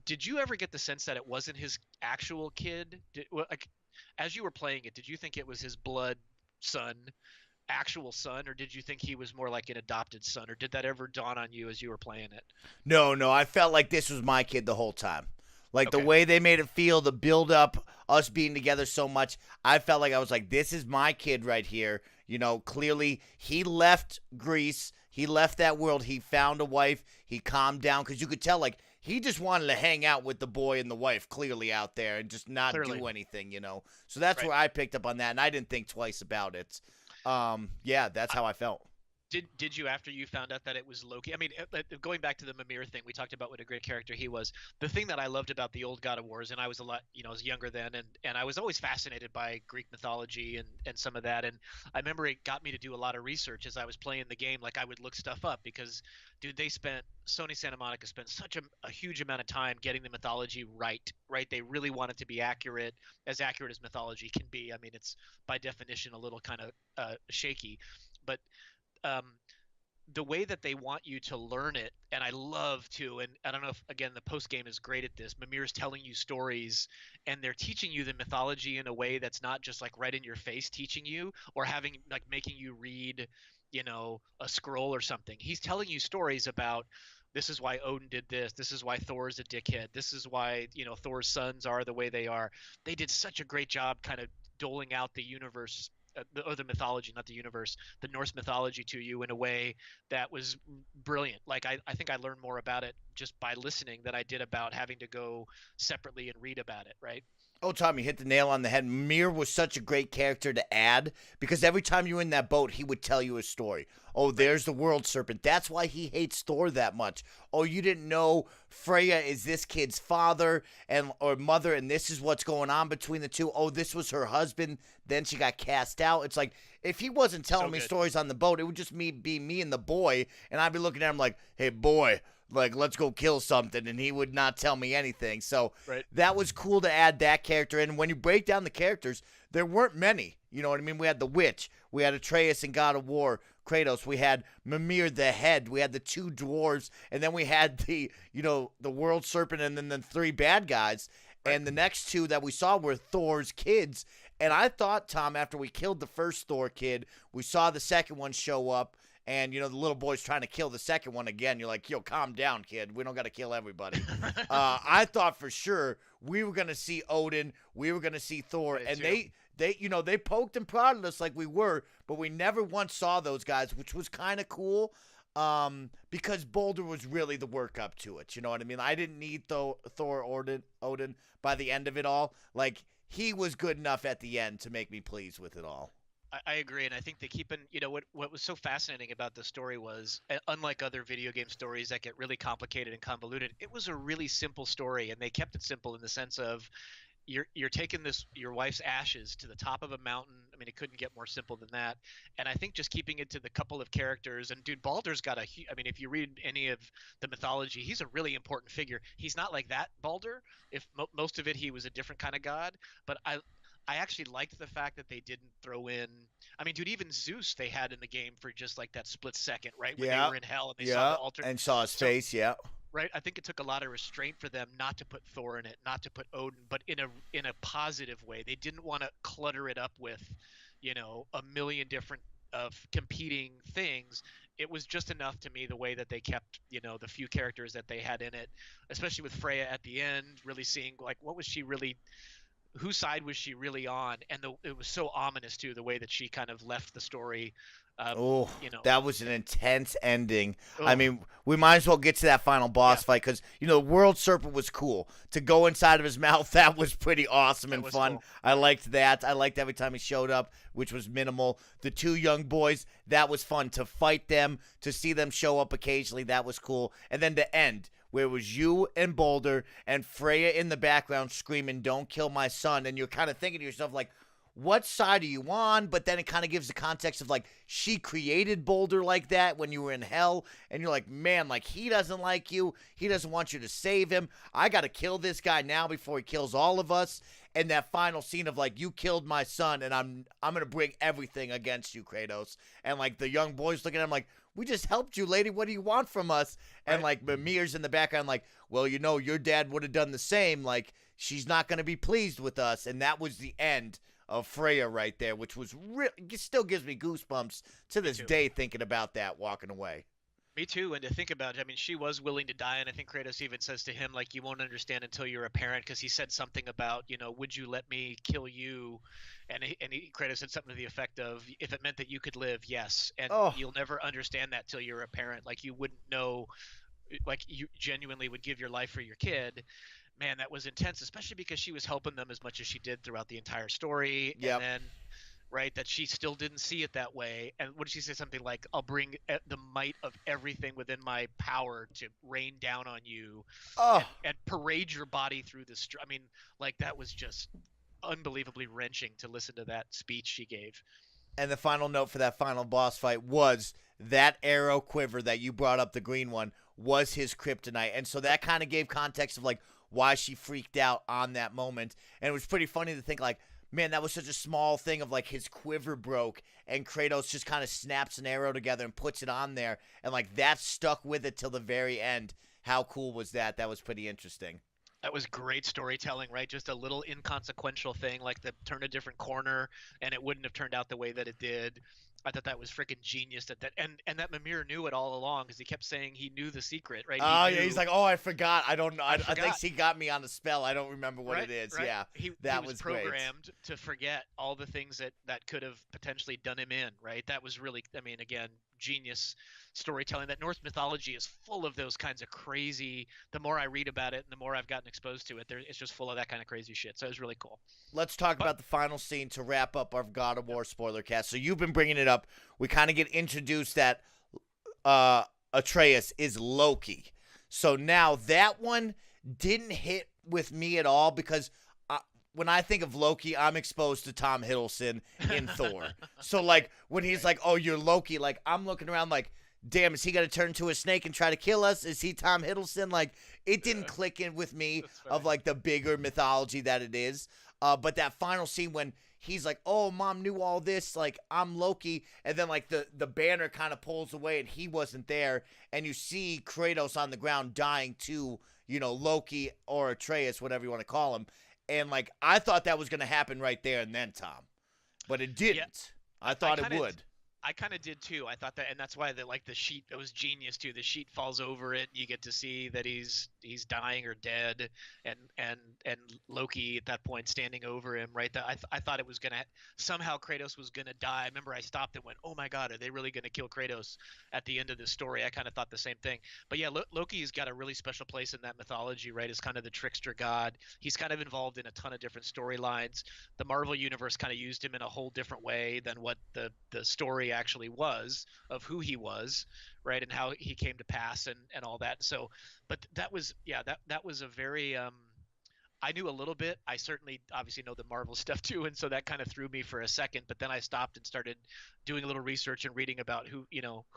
did you ever get the sense that it wasn't his actual kid? Like, as you were playing it, did you think it was his blood son, actual son, or did you think he was more like an adopted son, or did that ever dawn on you as you were playing it? no, no. I felt like this was my kid the whole time. Like the Okay, way they made it feel, the build up, us being together so much, I felt like I was like, this is my kid right here. Clearly he left Greece. He left that world. He found a wife. He calmed down because you could tell, like, he just wanted to hang out with the boy and the wife clearly out there and just not clearly, do anything. So that's right. where I picked up on that, and I didn't think twice about it. Yeah, that's how I felt. Did you, after you found out that it was Loki? I mean, going back to the Mimir thing, we talked about what a great character he was. The thing that I loved about the old God of Wars, and I was a lot, I was younger then, and I was always fascinated by Greek mythology and some of that. And I remember it got me to do a lot of research as I was playing the game. Like I would look stuff up because, dude, Sony Santa Monica spent such a huge amount of time getting the mythology right. Right? They really wanted to be accurate as mythology can be. I mean, it's by definition a little kind of shaky, but um, the way that they want you to learn it, and I love to, and I don't know if again the post game is great at this. Mimir's telling you stories, and they're teaching you the mythology in a way that's not just like right in your face teaching you or having like making you read, a scroll or something. He's telling you stories about, this is why Odin did this. This is why Thor's a dickhead. This is why, Thor's sons are the way they are. They did such a great job kind of doling out the universe, or the mythology, not the universe, the Norse mythology to you in a way that was brilliant. Like I think I learned more about it just by listening than I did about having to go separately and read about it. Right. Oh, Tom, you hit the nail on the head. Mir was such a great character to add because every time you were in that boat, he would tell you a story. Oh, Right. there's the world serpent. That's why he hates Thor that much. Oh, you didn't know Freya is this kid's father and or mother, and this is what's going on between the two. Oh, this was her husband. Then she got cast out. It's like if he wasn't So telling me good. stories on the boat, it would just be me and the boy, and I'd be looking at him like, "Hey, boy." Like, let's go kill something, and he would not tell me anything. So Right. that was cool to add that character. And when you break down the characters, there weren't many. You know what I mean? We had the Witch. We had Atreus in God of War, Kratos. We had Mimir the Head. We had the two dwarves. And then we had the World Serpent and then the three bad guys. Right. And the next two that we saw were Thor's kids. And I thought, Tom, after we killed the first Thor kid, we saw the second one show up. And, the little boy's trying to kill the second one again. You're like, yo, calm down, kid. We don't got to kill everybody. I thought for sure we were going to see Odin. We were going to see Thor. I did And too. they poked and prodded us like we were. But we never once saw those guys, which was kind of cool. Because Boulder was really the work up to it. You know what I mean? I didn't need Thor Odin by the end of it all. Like, he was good enough at the end to make me pleased with it all. I agree, and I think they keep in. What was so fascinating about the story was, unlike other video game stories that get really complicated and convoluted, it was a really simple story, and they kept it simple in the sense of you're taking your wife's ashes to the top of a mountain. I mean, it couldn't get more simple than that. And I think just keeping it to the couple of characters, and dude, Baldur's got I mean, if you read any of the mythology, he's a really important figure. He's not like that Baldur. If most of it, he was a different kind of god. But I actually liked the fact that they didn't throw in. I mean, dude, even Zeus they had in the game for just like that split second, right when they Yeah. were in hell and they saw the Yeah. altar. And saw his So face. Yeah. right? I think it took a lot of restraint for them not to put Thor in it, not to put Odin, but in a positive way. They didn't want to clutter it up with, a million different of competing things. It was just enough to me the way that they kept, the few characters that they had in it, especially with Freya at the end, really seeing like what was she really, whose side was she really on, and it was so ominous too the way that she kind of left the story. Um, Oh, you know, that was an intense ending. I oh, mean, we might as well get to that final yeah, boss fight because, the World Serpent was cool. To go inside of his mouth, that was pretty awesome that and was fun. cool. I liked that. I liked every time he showed up, which was minimal. The two young boys, that was fun. To fight them, to see them show up occasionally, that was cool. And then the end, where it was you and Boulder and Freya in the background screaming, "Don't kill my son." And you're kind of thinking to yourself, like, what side are you on? But then it kind of gives the context of like she created Boulder like that when you were in hell, and you're like, man, like he doesn't like you. He doesn't want you to save him. I got to kill this guy now before he kills all of us. And that final scene of like, you killed my son, and I'm gonna bring everything against you, Kratos. And like the young boys looking at him like, we just helped you, lady. What do you want from us? And Right. like Mimir's in the background like, well, your dad would have done the same. Like she's not gonna be pleased with us. And that was the end of Freya right there, which was still gives me goosebumps to Me this too. day thinking about that walking away. Me too. And to think about it, I mean, she was willing to die, and I think Kratos even says to him, like, "You won't understand until you're a parent," because he said something about, "Would you let me kill you?" Kratos said something to the effect of, "If it meant that you could live, yes." And Oh, you'll never understand that till you're a parent. Like you wouldn't know, like you genuinely would give your life for your kid. Man, that was intense, especially because she was helping them as much as she did throughout the entire story, and yep. then right that she still didn't see it that way. And what did she say? Something like, "I'll bring the might of everything within my power to rain down on you Oh, and parade your body through the I mean, like that was just unbelievably wrenching to listen to that speech she gave. and the final note for that final boss fight was that arrow quiver that you brought up, the green one, was his kryptonite. And so that kind of gave context of like why she freaked out on that moment. And it was pretty funny to think like, man, that was such a small thing of like his quiver broke and Kratos just kind of snaps an arrow together and puts it on there. And like that stuck with it till the very end. How cool was that? That was pretty interesting. That was great storytelling, right? Just a little inconsequential thing like the turn a different corner and it wouldn't have turned out the way that it did. I thought that was freaking genius that and that Mimir knew it all along because he kept saying he knew the secret, right? He Oh, yeah. He's knew. like, oh, I forgot. I don't know. I I think forgot. she got me on the spell. I don't remember what Right, it is. right. Yeah. He That was was great. programmed to forget all the things that could have potentially done him in, right? That was really, I mean, again, genius storytelling. That Norse mythology is full of those kinds of crazy. The more I read about it, and the more I've gotten exposed to it, it's just full of that kind of crazy shit. So it was really cool. Let's talk But about the final scene to wrap up our God of yeah, War spoiler cast. So you've been bringing it up. We kind of get introduced that Atreus is Loki. So now that one didn't hit with me at all because when I think of Loki, I'm exposed to Tom Hiddleston in Thor. So like when he's right. like, "Oh, you're Loki," like I'm looking around like, "Damn, is he gonna turn into a snake and try to kill us? Is he Tom Hiddleston?" Like it didn't Yeah, click in with me that's of funny. like the bigger mythology that it is. But that final scene when he's like, "Oh, mom knew all this," like I'm Loki, and then like the banner kind of pulls away and he wasn't there, and you see Kratos on the ground dying to Loki or Atreus, whatever you want to call him, and like I thought that was gonna happen right there and then, Tom, but it Yeah, didn't. I I thought it kind of would. I kind of did too. I thought that, and that's why the sheet, it was genius too. The sheet falls over it. You get to see that he's dying or dead, and Loki at that point standing over him. Right. That I thought it was gonna somehow Kratos was gonna die. I remember I stopped and went, "Oh my God, are they really gonna kill Kratos at the end of this story?" I kind of thought the same thing. But yeah, Loki's got a really special place in that mythology. Right, as kind of the trickster god. He's kind of involved in a ton of different storylines. The Marvel universe kind of used him in a whole different way than what the story actually was of who he was, right, and how he came to pass and all that. So, but that was yeah that was a very I knew a little bit. I certainly obviously know the Marvel stuff too, and so that kind of threw me for a second. But then I stopped and started doing a little research and reading about who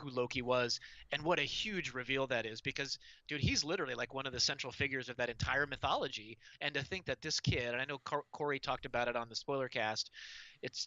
Loki was and what a huge reveal that is. Because dude, he's literally like one of the central figures of that entire mythology. And to think that this kid, and I know Corey talked about it on the spoiler cast, it's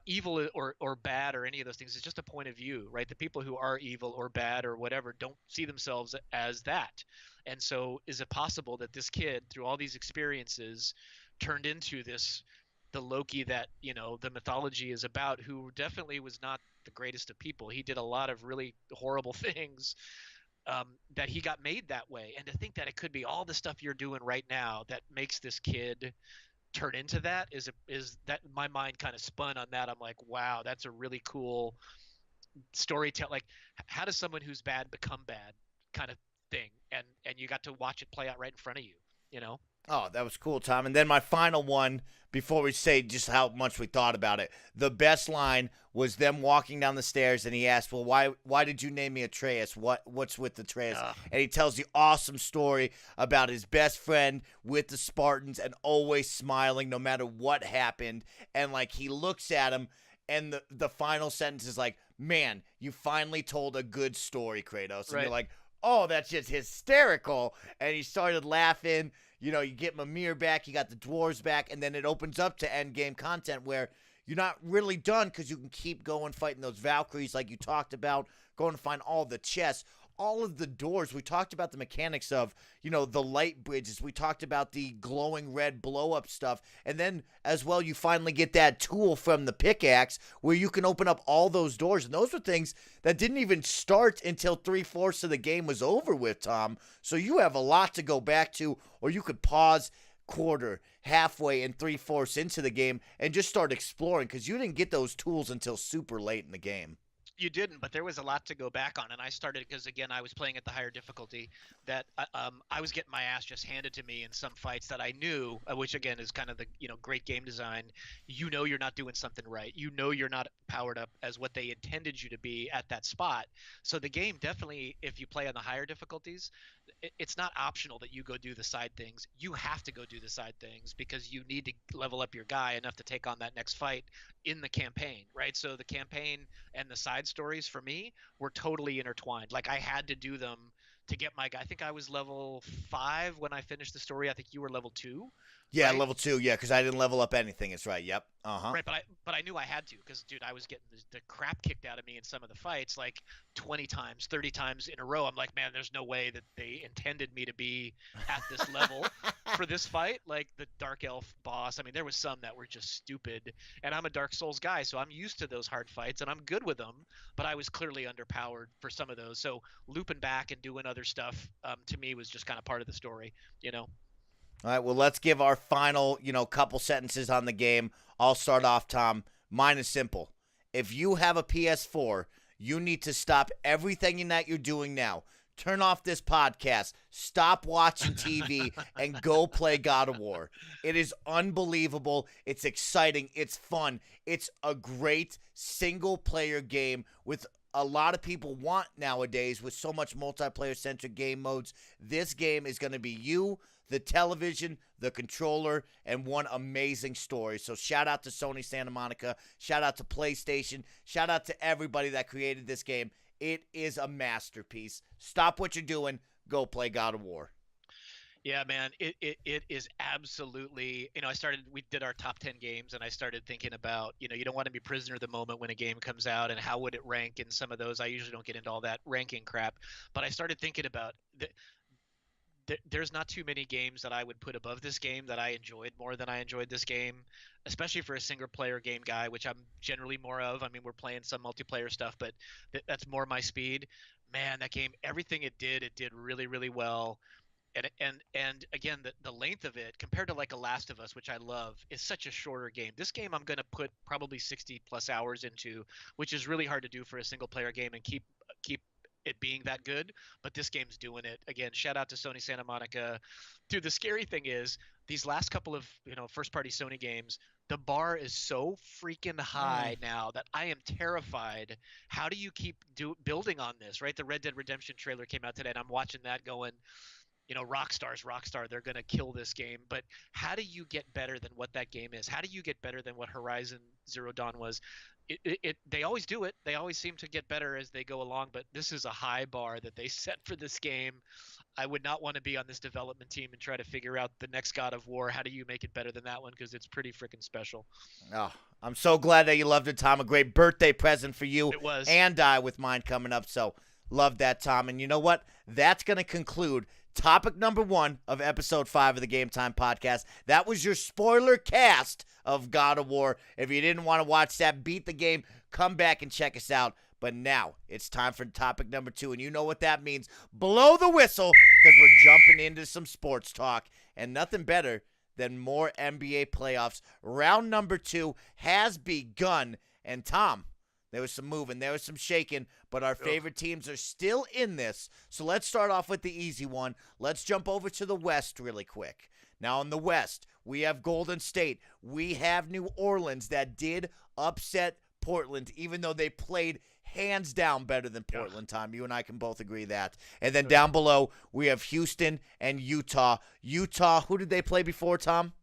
evil or bad or any of those things. It's just a point of view, right? The people who are evil or bad or whatever don't see themselves as that. And so, is it possible that this kid, through all these experiences, turned into the Loki that the mythology is about, who definitely was not the greatest of people. He did a lot of really horrible things, that he got made that way. And to think that it could be all the stuff you're doing right now that makes this kid turn into that is that my mind kind of spun on that. I'm like, wow, that's a really cool storytelling. Like, how does someone who's bad become bad, kind of thing, and you got to watch it play out right in front of you, you know? Oh, that was cool, Tom. And then my final one, before we say just how much we thought about it, the best line was them walking down the stairs, and he asked, "Well, why did you name me Atreus? What's with Atreus?" And he tells the awesome story about his best friend with the Spartans and always smiling no matter what happened. And like he looks at him, and the final sentence is like, "Man, you finally told a good story, Kratos." And Right. you're like, "Oh, that's just hysterical." And he started laughing. You get Mimir back, you got the dwarves back, and then it opens up to end game content where you're not really done because you can keep going fighting those Valkyries like you talked about, going to find all the chests, all of the doors. We talked about the mechanics of, the light bridges. We talked about the glowing red blow up stuff. And then as well, you finally get that tool from the pickaxe where you can open up all those doors. And those were things that didn't even start until 3/4 of the game was over with, Tom. So you have a lot to go back to, or you could pause quarter, halfway, and 3/4 into the game and just start exploring because you didn't get those tools until super late in the game. You didn't, but there was a lot to go back on, and I started because again I was playing at the higher difficulty. That I was getting my ass just handed to me in some fights that I knew, which again is kind of the great game design. You're not doing something right. You're not powered up as what they intended you to be at that spot. So the game definitely, if you play on the higher difficulties, it's not optional that you go do the side things. You have to go do the side things because you need to level up your guy enough to take on that next fight in the campaign, right? So the campaign and the side stories for me were totally intertwined. Like, I had to do them to get my guy. I think I was level 5 when I finished the story. I think you were level 2, Yeah, right? level 2, yeah, because I didn't level up anything. It's right. Yep. Uh-huh. Right, but I knew I had to because, dude, I was getting the crap kicked out of me in some of the fights, like 20 times, 30 times in a row. I'm like, man, there's no way that they intended me to be at this level for this fight. Like the Dark Elf boss, I mean, there was some that were just stupid, and I'm a Dark Souls guy, so I'm used to those hard fights and I'm good with them. But I was clearly underpowered for some of those, so looping back and doing other stuff, to me, was just kind of part of the story, you know. All right, well, let's give our final, couple sentences on the game. I'll start off, Tom. Mine is simple. If you have a PS4, you need to stop everything that you're doing now. Turn off this podcast, stop watching TV, and go play God of War. It is unbelievable. It's exciting. It's fun. It's a great single-player game with a lot of people want nowadays with so much multiplayer-centric game modes. This game is going to be you, the television, the controller, and one amazing story. So shout out to Sony Santa Monica. Shout out to PlayStation. Shout out to everybody that created this game. It is a masterpiece. Stop what you're doing. Go play God of War. Yeah, man, it is absolutely. We did our top 10 games, and I started thinking about, you don't want to be prisoner of the moment when a game comes out, and how would it rank in some of those. I usually don't get into all that ranking crap, but I started thinking about there's not too many games that I would put above this game that I enjoyed more than I enjoyed this game, especially for a single player game guy, which I'm generally more of. I mean, we're playing some multiplayer stuff, but that's more my speed. Man, that game, everything it did really, really well. And again, the length of it compared to like a Last of Us, which I love, is such a shorter game. This game I'm going to put probably 60 plus hours into, which is really hard to do for a single player game and keep it being that good. But this game's doing it. Again, shout out to Sony Santa Monica. Dude, the scary thing is these last couple of first party Sony games, the bar is so freaking high now that I am terrified. How do you keep building on this, right? The Red Dead Redemption trailer came out today, and I'm watching that going, Rockstar, they're going to kill this game. But how do you get better than what that game is? How do you get better than what Horizon Zero Dawn was? They always do it. They always seem to get better as they go along, but this is a high bar that they set for this game. I would not want to be on this development team and try to figure out the next God of War. How do you make it better than that one? Because it's pretty freaking special. Oh, I'm so glad that you loved it, Tom. A great birthday present for you It was. and I with mine coming up. So love that, Tom. And you know what? That's going to conclude topic number 1 of episode 5 of the Game Time Podcast. That was your spoiler cast of God of War. If you didn't want to watch that, beat the game, come back and check us out. But now it's time for topic number 2, and you know what that means. Blow the whistle, because we're jumping into some sports talk, and nothing better than more NBA playoffs. Round number 2 has begun, and Tom, there was some moving, there was some shaking, but our favorite teams are still in this. So let's start off with the easy one. Let's jump over to the West really quick. Now in the West, we have Golden State. We have New Orleans that did upset Portland, even though they played hands down better than Portland, Tom. You and I can both agree that. And then down below, we have Houston and Utah. Utah, who did they play before, Tom?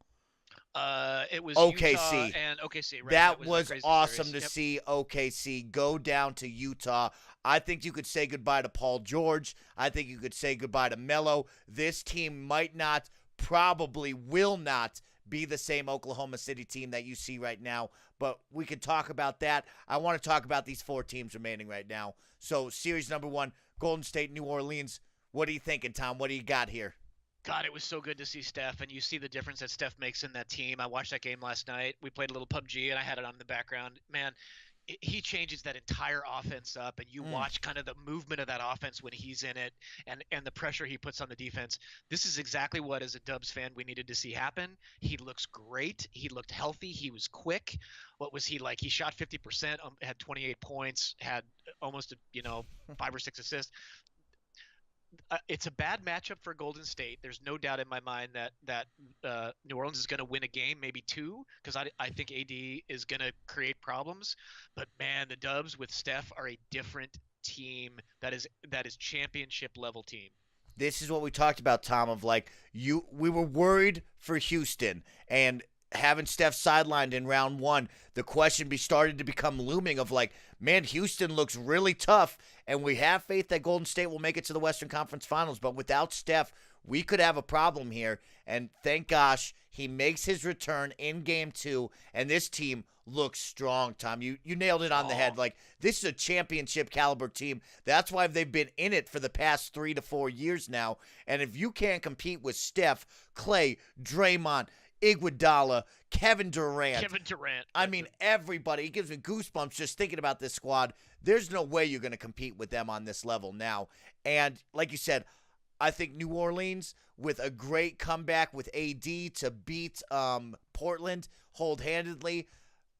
It was OKC. Utah and OKC. Right? That was awesome series. to see OKC go down to Utah. I think you could say goodbye to Paul George. I think you could say goodbye to Melo. This team might not, probably will not be the same Oklahoma City team that you see right now, but we could talk about that. I want to talk about these 4 teams remaining right now. So series number 1, Golden State, New Orleans. What are you thinking, Tom? What do you got here? God, it was so good to see Steph, and you see the difference that Steph makes in that team. I watched that game last night. We played a little PUBG, and I had it on in the background. Man, he changes that entire offense up, and you watch kind of the movement of that offense when he's in it, and the pressure he puts on the defense. This is exactly what, as a Dubs fan, we needed to see happen. He looks great. He looked healthy. He was quick. What was he like? He shot 50%, had 28 points, had almost 5 or 6 assists. It's a bad matchup for Golden State. There's no doubt in my mind that New Orleans is going to win a game, maybe 2, because I think AD is going to create problems. But man, the Dubs with Steph are a different team. That is championship level team. This is what we talked about, Tom, of like we were worried for Houston, and having Steph sidelined in round 1, the question started to become looming of like, man, Houston looks really tough, and we have faith that Golden State will make it to the Western Conference Finals, but without Steph, we could have a problem here, and thank gosh he makes his return in game 2, and this team looks strong, Tom. You nailed it on the head. Like, this is a championship caliber team. That's why they've been in it for the past 3 to 4 years now, and if you can't compete with Steph, Clay, Draymond, Iguodala, Kevin Durant. I mean, everybody. It gives me goosebumps just thinking about this squad. There's no way you're going to compete with them on this level now. And like you said, I think New Orleans, with a great comeback with AD to beat Portland hold-handedly,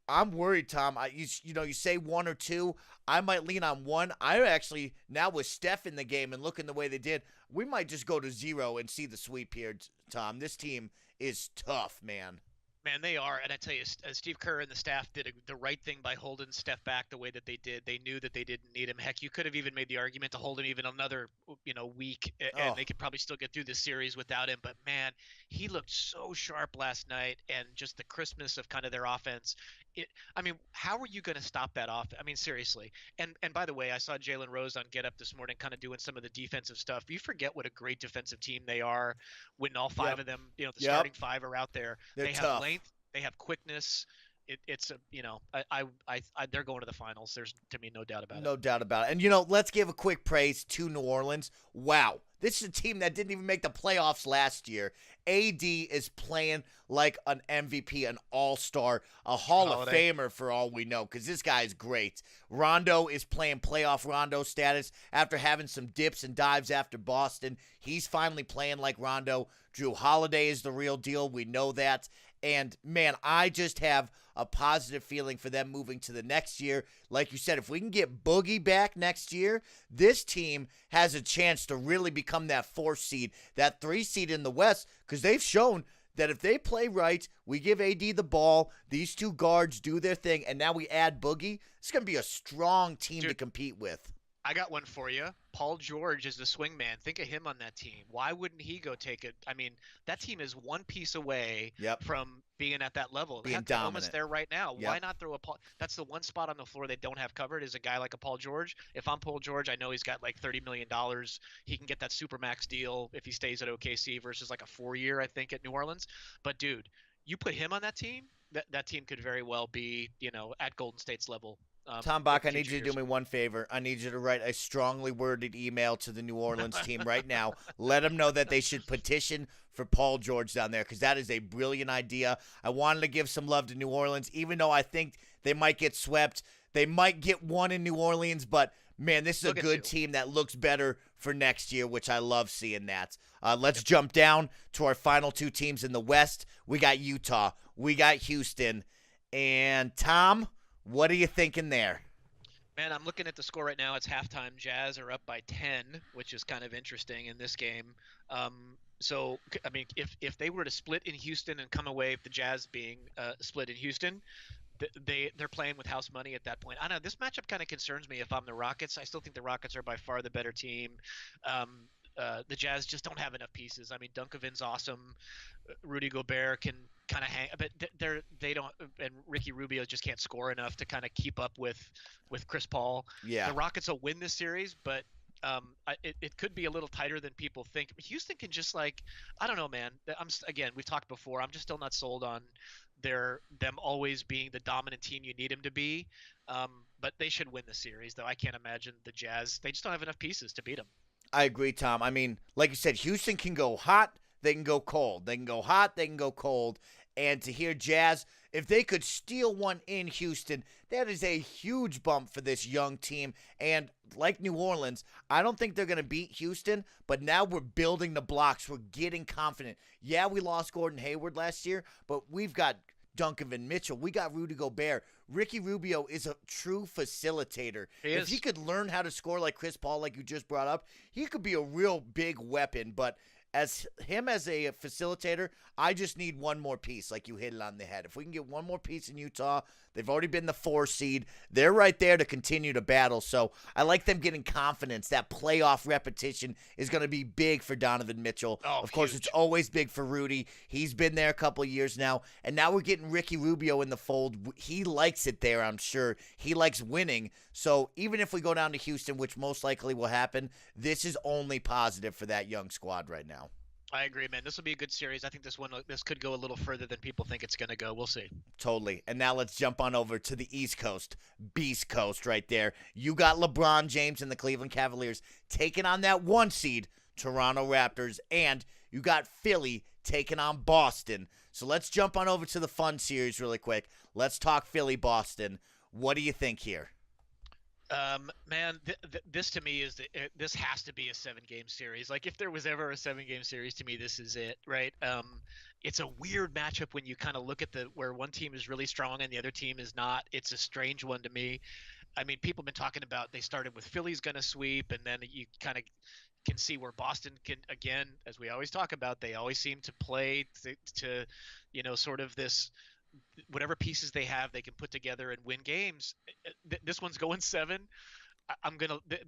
I'm worried, Tom. You say 1 or 2. I might lean on 1. I actually, now with Steph in the game and looking the way they did, we might just go to 0 and see the sweep here, Tom. This team is tough, man. Man, they are, and I tell you, Steve Kerr and the staff did the right thing by holding Steph back the way that they did. They knew that they didn't need him. Heck, you could have even made the argument to hold him even another, week, and they could probably still get through this series without him. But man, he looked so sharp last night, and just the crispness of kind of their offense. How are you going to stop that off? I mean, seriously. And by the way, I saw Jalen Rose on Get Up this morning, kind of doing some of the defensive stuff. You forget what a great defensive team they are when all 5 of them, the starting 5 are out there. They're they tough. have length. They have quickness. They're going to the finals. There's, to me, no doubt about it. No doubt about it. And, let's give a quick praise to New Orleans. Wow. This is a team that didn't even make the playoffs last year. AD is playing like an MVP, an all-star, a Hall of Famer for all we know, because this guy is great. Rondo is playing playoff Rondo status after having some dips and dives after Boston. He's finally playing like Rondo. Drew Holiday is the real deal. We know that. And, man, I just have a positive feeling for them moving to the next year. Like you said, if we can get Boogie back next year, this team has a chance to really become that 4 seed, that 3 seed in the West, because they've shown that if they play right, we give AD the ball, these 2 guards do their thing, and now we add Boogie, it's going to be a strong team to compete with. I got one for you. Paul George is the swing man. Think of him on that team. Why wouldn't he go take it? I mean, that team is one piece away from being at that level. Being Heck, they're almost dominant. there right now. Yep. Why not throw a Paul? That's the one spot on the floor they don't have covered is a guy like a Paul George. If I'm Paul George, I know he's got like $30 million. He can get that supermax deal if he stays at OKC versus like a 4-year, I think, at New Orleans. But dude, you put him on that team, that team could very well be, at Golden State's level. Tom In Bock, I need future you to do years. me one favor. I need you to write a strongly worded email to the New Orleans team right now. Let them know that they should petition for Paul George down there because that is a brilliant idea. I wanted to give some love to New Orleans, even though I think they might get swept. They might get one in New Orleans, but, man, this is a good team that looks better for next year, which I love seeing that. Let's jump down to our final two teams in the West. We got Utah. We got Houston. And, Tom, what are you thinking there? Man, I'm looking at the score right now. It's halftime. Jazz are up by 10, which is kind of interesting in this game. So, I mean, if they were to split in Houston and come away, the Jazz being split in Houston, they're playing with house money at that point. I don't know. This matchup kind of concerns me if I'm the Rockets. I still think the Rockets are by far the better team. The Jazz just don't have enough pieces. I mean, Duncavin's awesome. Rudy Gobert can kind of hang, but they don't. And Ricky Rubio just can't score enough to kind of keep up with Chris Paul. Yeah. The Rockets will win this series, but it could be a little tighter than people think. Houston can just I don't know, man. Again, we've talked before. I'm just still not sold on them always being the dominant team you need them to be. But they should win the series, though. I can't imagine the Jazz. They just don't have enough pieces to beat them. I agree, Tom. I mean, like you said, Houston can go hot, they can go cold. They can go hot, they can go cold. And to hear Jazz, if they could steal one in Houston, that is a huge bump for this young team. And like New Orleans, I don't think they're going to beat Houston, but now we're building the blocks. We're getting confident. Yeah, we lost Gordon Hayward last year, but we've got Duncan Mitchell. We got Rudy Gobert. Ricky Rubio is a true facilitator. If he could learn how to score like Chris Paul, like you just brought up, he could be a real big weapon. But as a facilitator, I just need one more piece, like you hit it on the head. If we can get one more piece in Utah, they've already been the 4 seed. They're right there to continue to battle. So I like them getting confidence. That playoff repetition is going to be big for Donovan Mitchell. Of course, huge. it's always big for Rudy. He's been there a couple of years now. And now we're getting Ricky Rubio in the fold. He likes it there, I'm sure. He likes winning. So even if we go down to Houston, which most likely will happen, this is only positive for that young squad right now. I agree, man. This will be a good series. I think this could go a little further than people think it's going to go. We'll see. Totally. And now let's jump on over to the East Coast. Beast Coast right there. You got LeBron James and the Cleveland Cavaliers taking on that 1 seed, Toronto Raptors. And you got Philly taking on Boston. So let's jump on over to the fun series really quick. Let's talk Philly-Boston. What do you think here? Man, this to me this has to be a 7-game series. Like if there was ever a 7-game series, to me, this is it, right? It's a weird matchup when you kind of look at where one team is really strong and the other team is not. It's a strange one to me. I mean, people have been talking about they started with Philly's going to sweep, and then you kind of can see where Boston can, again, as we always talk about, they always seem to play to sort of this – whatever pieces they have, they can put together and win games. This one's going 7.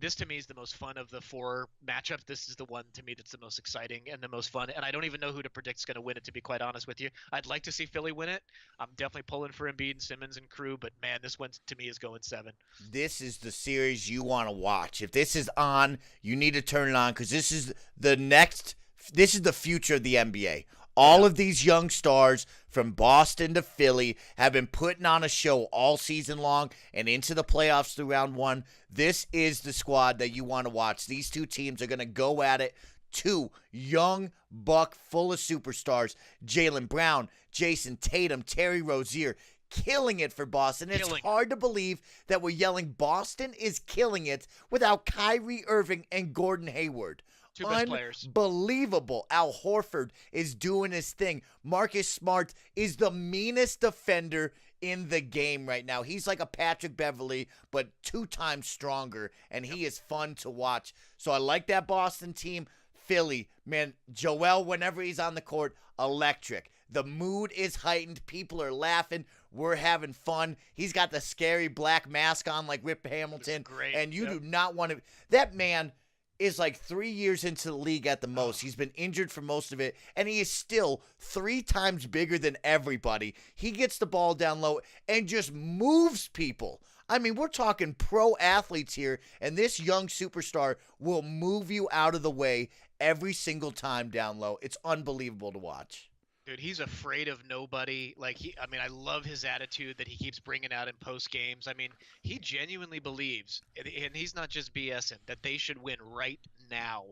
This to me is the most fun of the 4 matchups. This is the one to me that's the most exciting and the most fun. And I don't even know who to predict is going to win it, to be quite honest with you. I'd like to see Philly win it. I'm definitely pulling for Embiid and Simmons and crew, but man, this one to me is going 7. This is the series you want to watch. If this is on, you need to turn it on because this is the future of the NBA. All of these young stars from Boston to Philly have been putting on a show all season long and into the playoffs through round 1. This is the squad that you want to watch. These 2 teams are going to go at it. 2 young buck full of superstars. Jaylen Brown, Jason Tatum, Terry Rozier, killing it for Boston. It's hard to believe that we're yelling Boston is killing it without Kyrie Irving and Gordon Hayward. 2 best players. Unbelievable. Al Horford is doing his thing. Marcus Smart is the meanest defender in the game right now. He's like a Patrick Beverley, but 2 times stronger, and he is fun to watch. So I like that Boston team. Philly, man, Joel, whenever he's on the court, electric. The mood is heightened. People are laughing. We're having fun. He's got the scary black mask on like Rip Hamilton. Great. And you do not want to – that man – is like 3 years into the league at the most. He's been injured for most of it, and he is still 3 times bigger than everybody. He gets the ball down low and just moves people. I mean, we're talking pro athletes here, and this young superstar will move you out of the way every single time down low. It's unbelievable to watch. Dude, he's afraid of nobody. I mean, I love his attitude that he keeps bringing out in post games. I mean, he genuinely believes, and he's not just BSing, that they should win right now.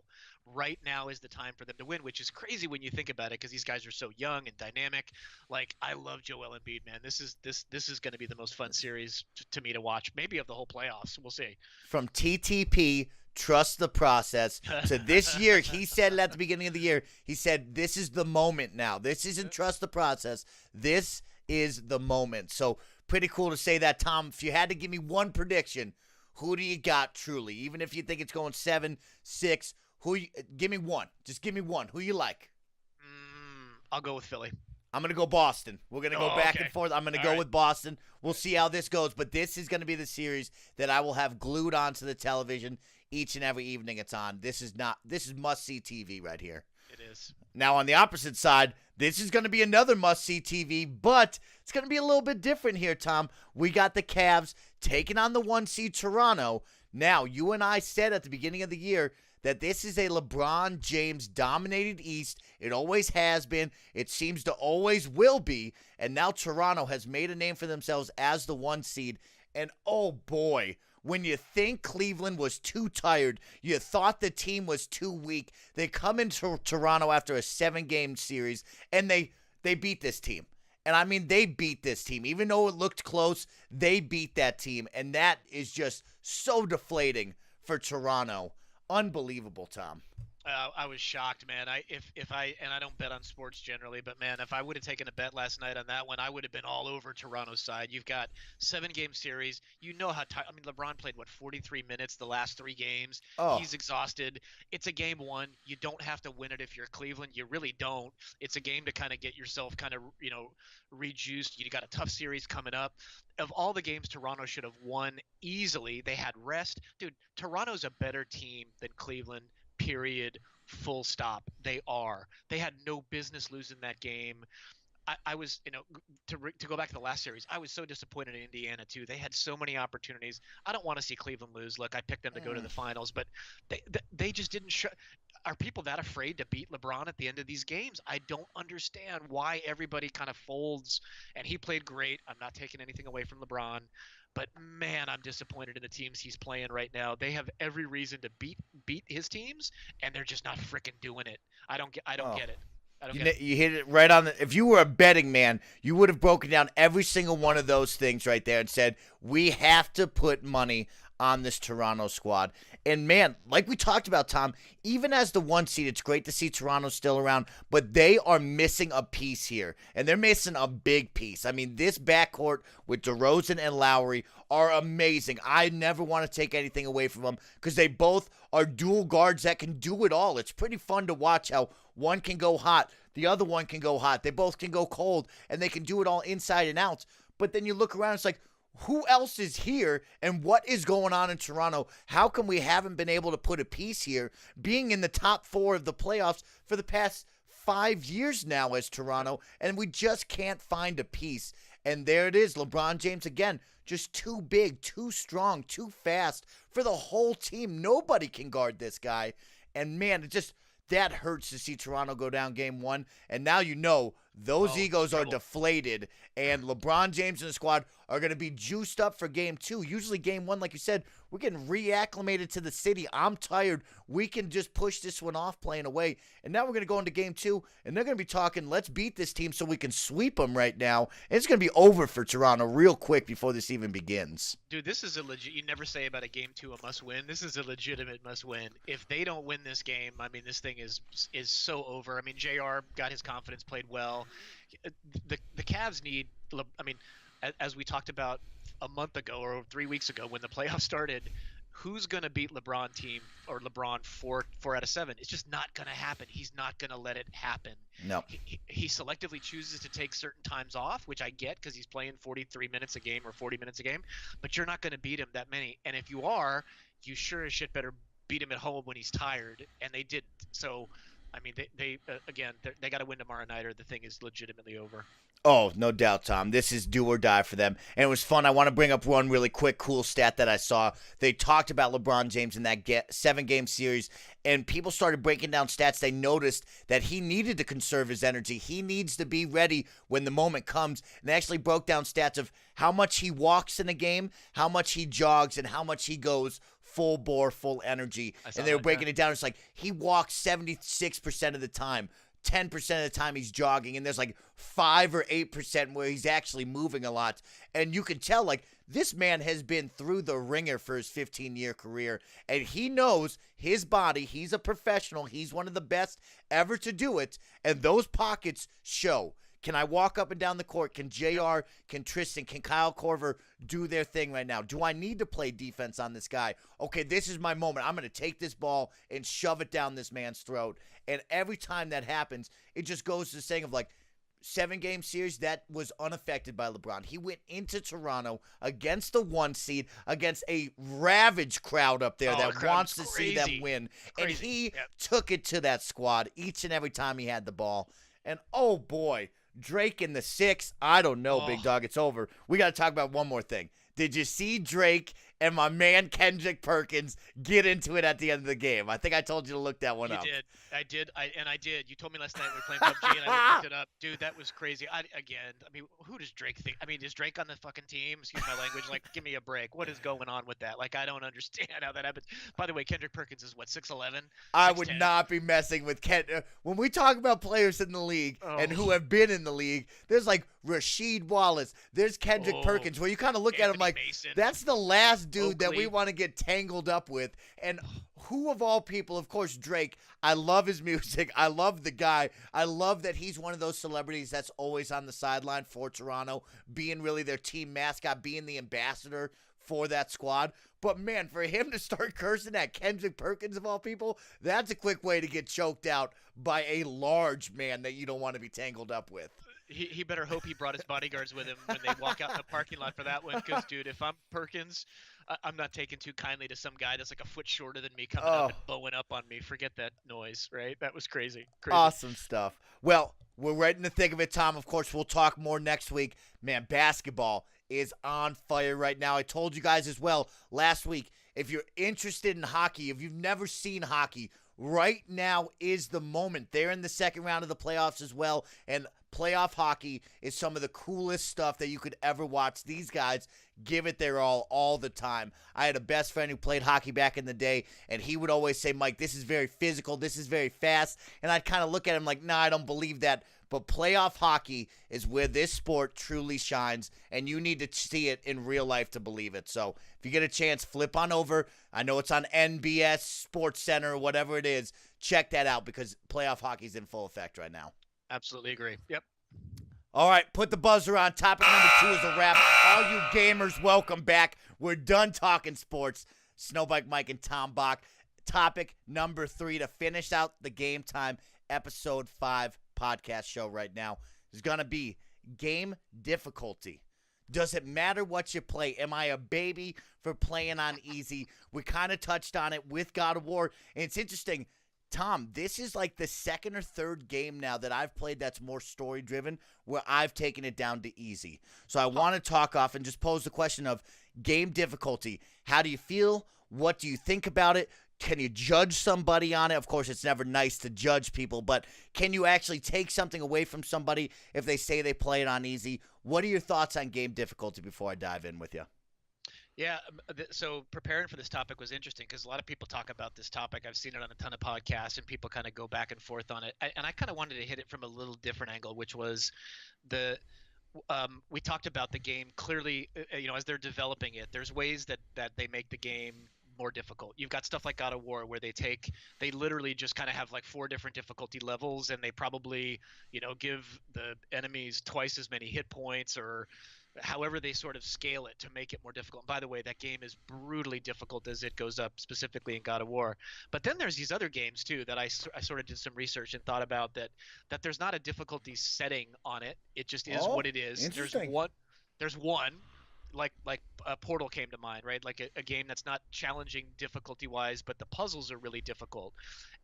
Right now is the time for them to win, which is crazy when you think about it, because these guys are so young and dynamic. Like, I love Joel Embiid, man. This is going to be the most fun series to me to watch, maybe of the whole playoffs. We'll see. From TTP, trust the process, to this year, he said it at the beginning of the year. He said, this is the moment now. This isn't trust the process. This is the moment. So pretty cool to say that, Tom. If you had to give me one prediction, who do you got truly? Even if you think it's going 7-6, give me one. Just give me one. Who you like? I'll go with Philly. I'm going to go Boston. We're going to go back and forth. I'm going to go with Boston. We'll see how this goes. But this is going to be the series that I will have glued onto the television each and every evening it's on. This is must-see TV right here. It is. Now, on the opposite side, this is going to be another must-see TV, but it's going to be a little bit different here, Tom. We got the Cavs taking on the 1 seed Toronto. Now, you and I said at the beginning of the year that this is a LeBron James dominated East. It always has been. It seems to always will be. And now Toronto has made a name for themselves as the 1 seed. And oh boy, when you think Cleveland was too tired, you thought the team was too weak, they come into Toronto after a 7-game series and they beat this team. And I mean, they beat this team. Even though it looked close, they beat that team. And that is just so deflating for Toronto. Unbelievable, Tom. I was shocked, man. I don't bet on sports generally, but man, if I would have taken a bet last night on that one, I would have been all over Toronto's side. You've got 7-game series. You know how tight. I mean, LeBron played 43 minutes the last 3 games. Oh. He's exhausted. It's a game 1. You don't have to win it if you're Cleveland. You really don't. It's a game to kind of get yourself kind of rejuiced. You got a tough series coming up. Of all the games Toronto should have won easily, they had rest. Dude, Toronto's a better team than Cleveland. Period. Full stop. They are. They had no business losing that game. I was, to go back to the last series, I was so disappointed in Indiana too. They had so many opportunities. I don't want to see Cleveland lose. Look, I picked them to go to the finals, but they just didn't show. Are people that afraid to beat LeBron at the end of these games? I don't understand why everybody kind of folds. And he played great. I'm not taking anything away from LeBron. But man, I'm disappointed in the teams he's playing right now. They have every reason to beat his teams, and they're just not freaking doing it. I don't get it. You hit it right on the. If you were a betting man, you would have broken down every single one of those things right there and said, we have to put money on this Toronto squad. And man, like we talked about, Tom, even as the 1 seed, it's great to see Toronto still around, but they are missing a piece here, and they're missing a big piece. I mean, this backcourt with DeRozan and Lowry are amazing. I never want to take anything away from them because they both are dual guards that can do it all. It's pretty fun to watch how one can go hot, the other one can go hot. They both can go cold, and they can do it all inside and out. But then you look around, it's like, who else is here and what is going on in Toronto? How come we haven't been able to put a piece here, being in the top 4 of the playoffs for the past 5 years now as Toronto, and we just can't find a piece. And there it is, LeBron James again, just too big, too strong, too fast for the whole team. Nobody can guard this guy. And man, that hurts to see Toronto go down game 1. And now those egos are deflated, and LeBron James and the squad are going to be juiced up for game 2. Usually game 1, like you said, we're getting reacclimated to the city. I'm tired. We can just push this one off playing away. And now we're going to go into game 2, and they're going to be talking, let's beat this team so we can sweep them right now. And it's going to be over for Toronto real quick before this even begins. Dude, this is a legit. You never say about a game 2 a must win. This is a legitimate must win. If they don't win this game, I mean, this thing is so over. I mean, JR got his confidence, played well. The Cavs need, I mean, as we talked about a month ago or 3 weeks ago when the playoffs started, who's going to beat LeBron team or LeBron 4 out of 7? It's just not going to happen. He's not going to let it happen. No. He selectively chooses to take certain times off, which I get because he's playing 43 minutes a game or 40 minutes a game, but you're not going to beat him that many. And if you are, you sure as shit better beat him at home when he's tired, and they didn't. So, I mean, they again, they got to win tomorrow night, or the thing is legitimately over. Oh, no doubt, Tom. This is do or die for them. And it was fun. I want to bring up one really quick, cool stat that I saw. They talked about LeBron James in that 7-game series, and people started breaking down stats. They noticed that he needed to conserve his energy. He needs to be ready when the moment comes. And they actually broke down stats of how much he walks in a game, how much he jogs, and how much he goes full bore, full energy. And they were breaking it down. It's like he walks 76% of the time. 10% of the time he's jogging, and there's like 5 or 8% where he's actually moving a lot. And you can tell, like, this man has been through the ringer for his 15-year career, and he knows his body. He's a professional. He's one of the best ever to do it, and those pockets show. Can I walk up and down the court? Can JR, can Tristan, can Kyle Korver do their thing right now? Do I need to play defense on this guy? Okay, this is my moment. I'm going to take this ball and shove it down this man's throat. And every time that happens, it just goes to the saying of, like, 7-game series that was unaffected by LeBron. He went into Toronto against the 1 seed, against a ravaged crowd up there that wants to see them win. And he took it to that squad each and every time he had the ball. And, oh, boy. Drake in the 6, I don't know, big dog. It's over. We got to talk about one more thing. Did you see Drake and my man Kendrick Perkins get into it at the end of the game? I think I told you to look that one up. You did. I did. You told me last night we were playing PUBG, and I looked it up. Dude, that was crazy. I mean, who does Drake think? I mean, is Drake on the fucking team? Excuse my language. Like, give me a break. What is going on with that? Like, I don't understand how that happens. By the way, Kendrick Perkins is what, 6'11"? I would not be messing with Kendrick. When we talk about players in the league and who have been in the league, there's like Rasheed Wallace. There's Kendrick Perkins, where you kind of look at him like, Mason. That's the last dude that we want to get tangled up with. And who of all people, of course, Drake. I love his music. I love the guy. I love that he's one of those celebrities that's always on the sideline for Toronto, being really their team mascot, being the ambassador for that squad. But, man, for him to start cursing at Kendrick Perkins, of all people, that's a quick way to get choked out by a large man that you don't want to be tangled up with. He better hope he brought his bodyguards with him when they walk out in the parking lot for that one. Because, dude, if I'm Perkins, I'm not taking too kindly to some guy that's like a foot shorter than me coming up and bowing up on me. Forget that noise, right? That was crazy. Awesome stuff. Well, we're right in the thick of it, Tom. Of course, we'll talk more next week. Man, basketball is on fire right now. I told you guys as well last week, if you're interested in hockey, if you've never seen hockey, right now is the moment. They're in the second round of the playoffs as well, and playoff hockey is some of the coolest stuff that you could ever watch. These guys give it their all the time. I had a best friend who played hockey back in the day, and he would always say, Mike, this is very physical, this is very fast, and I'd kind of look at him like, nah, I don't believe that. But playoff hockey is where this sport truly shines, and you need to see it in real life to believe it. So if you get a chance, flip on over. I know it's on NBS, Sports Center, or whatever it is. Check that out because playoff hockey's in full effect right now. Absolutely agree. Yep. All right, put the buzzer on. Topic number 2 is a wrap. All you gamers, welcome back. We're done talking sports. SnowBikeMike and Tom Bock. Topic number 3 to finish out the Game Time Episode 5 podcast show right now is going to be game difficulty. Does it matter what you play? Am I a baby for playing on easy? We kind of touched on it with God of War, and it's interesting. Tom, this is like the second or third game now that I've played that's more story-driven where I've taken it down to easy. So I want to talk off and just pose the question of game difficulty. How do you feel? What do you think about it? Can you judge somebody on it? Of course, it's never nice to judge people, but can you actually take something away from somebody if they say they play it on easy? What are your thoughts on game difficulty before I dive in with you? Yeah, so preparing for this topic was interesting because a lot of people talk about this topic. I've seen it on a ton of podcasts, and people kind of go back and forth on it. And I kind of wanted to hit it from a little different angle, which was we talked about the game clearly. As they're developing it, there's ways that they make the game more difficult. You've got stuff like God of War where they literally just kind of have like 4 different difficulty levels, and they probably give the enemies twice as many hit points or however they sort of scale it to make it more difficult. And by the way, that game is brutally difficult as it goes up, specifically in God of War. But then there's these other games too that I sort of did some research and thought about that there's not a difficulty setting on it. It just is what it is. There's one like Portal came to mind, right? Like a game that's not challenging difficulty wise, but the puzzles are really difficult.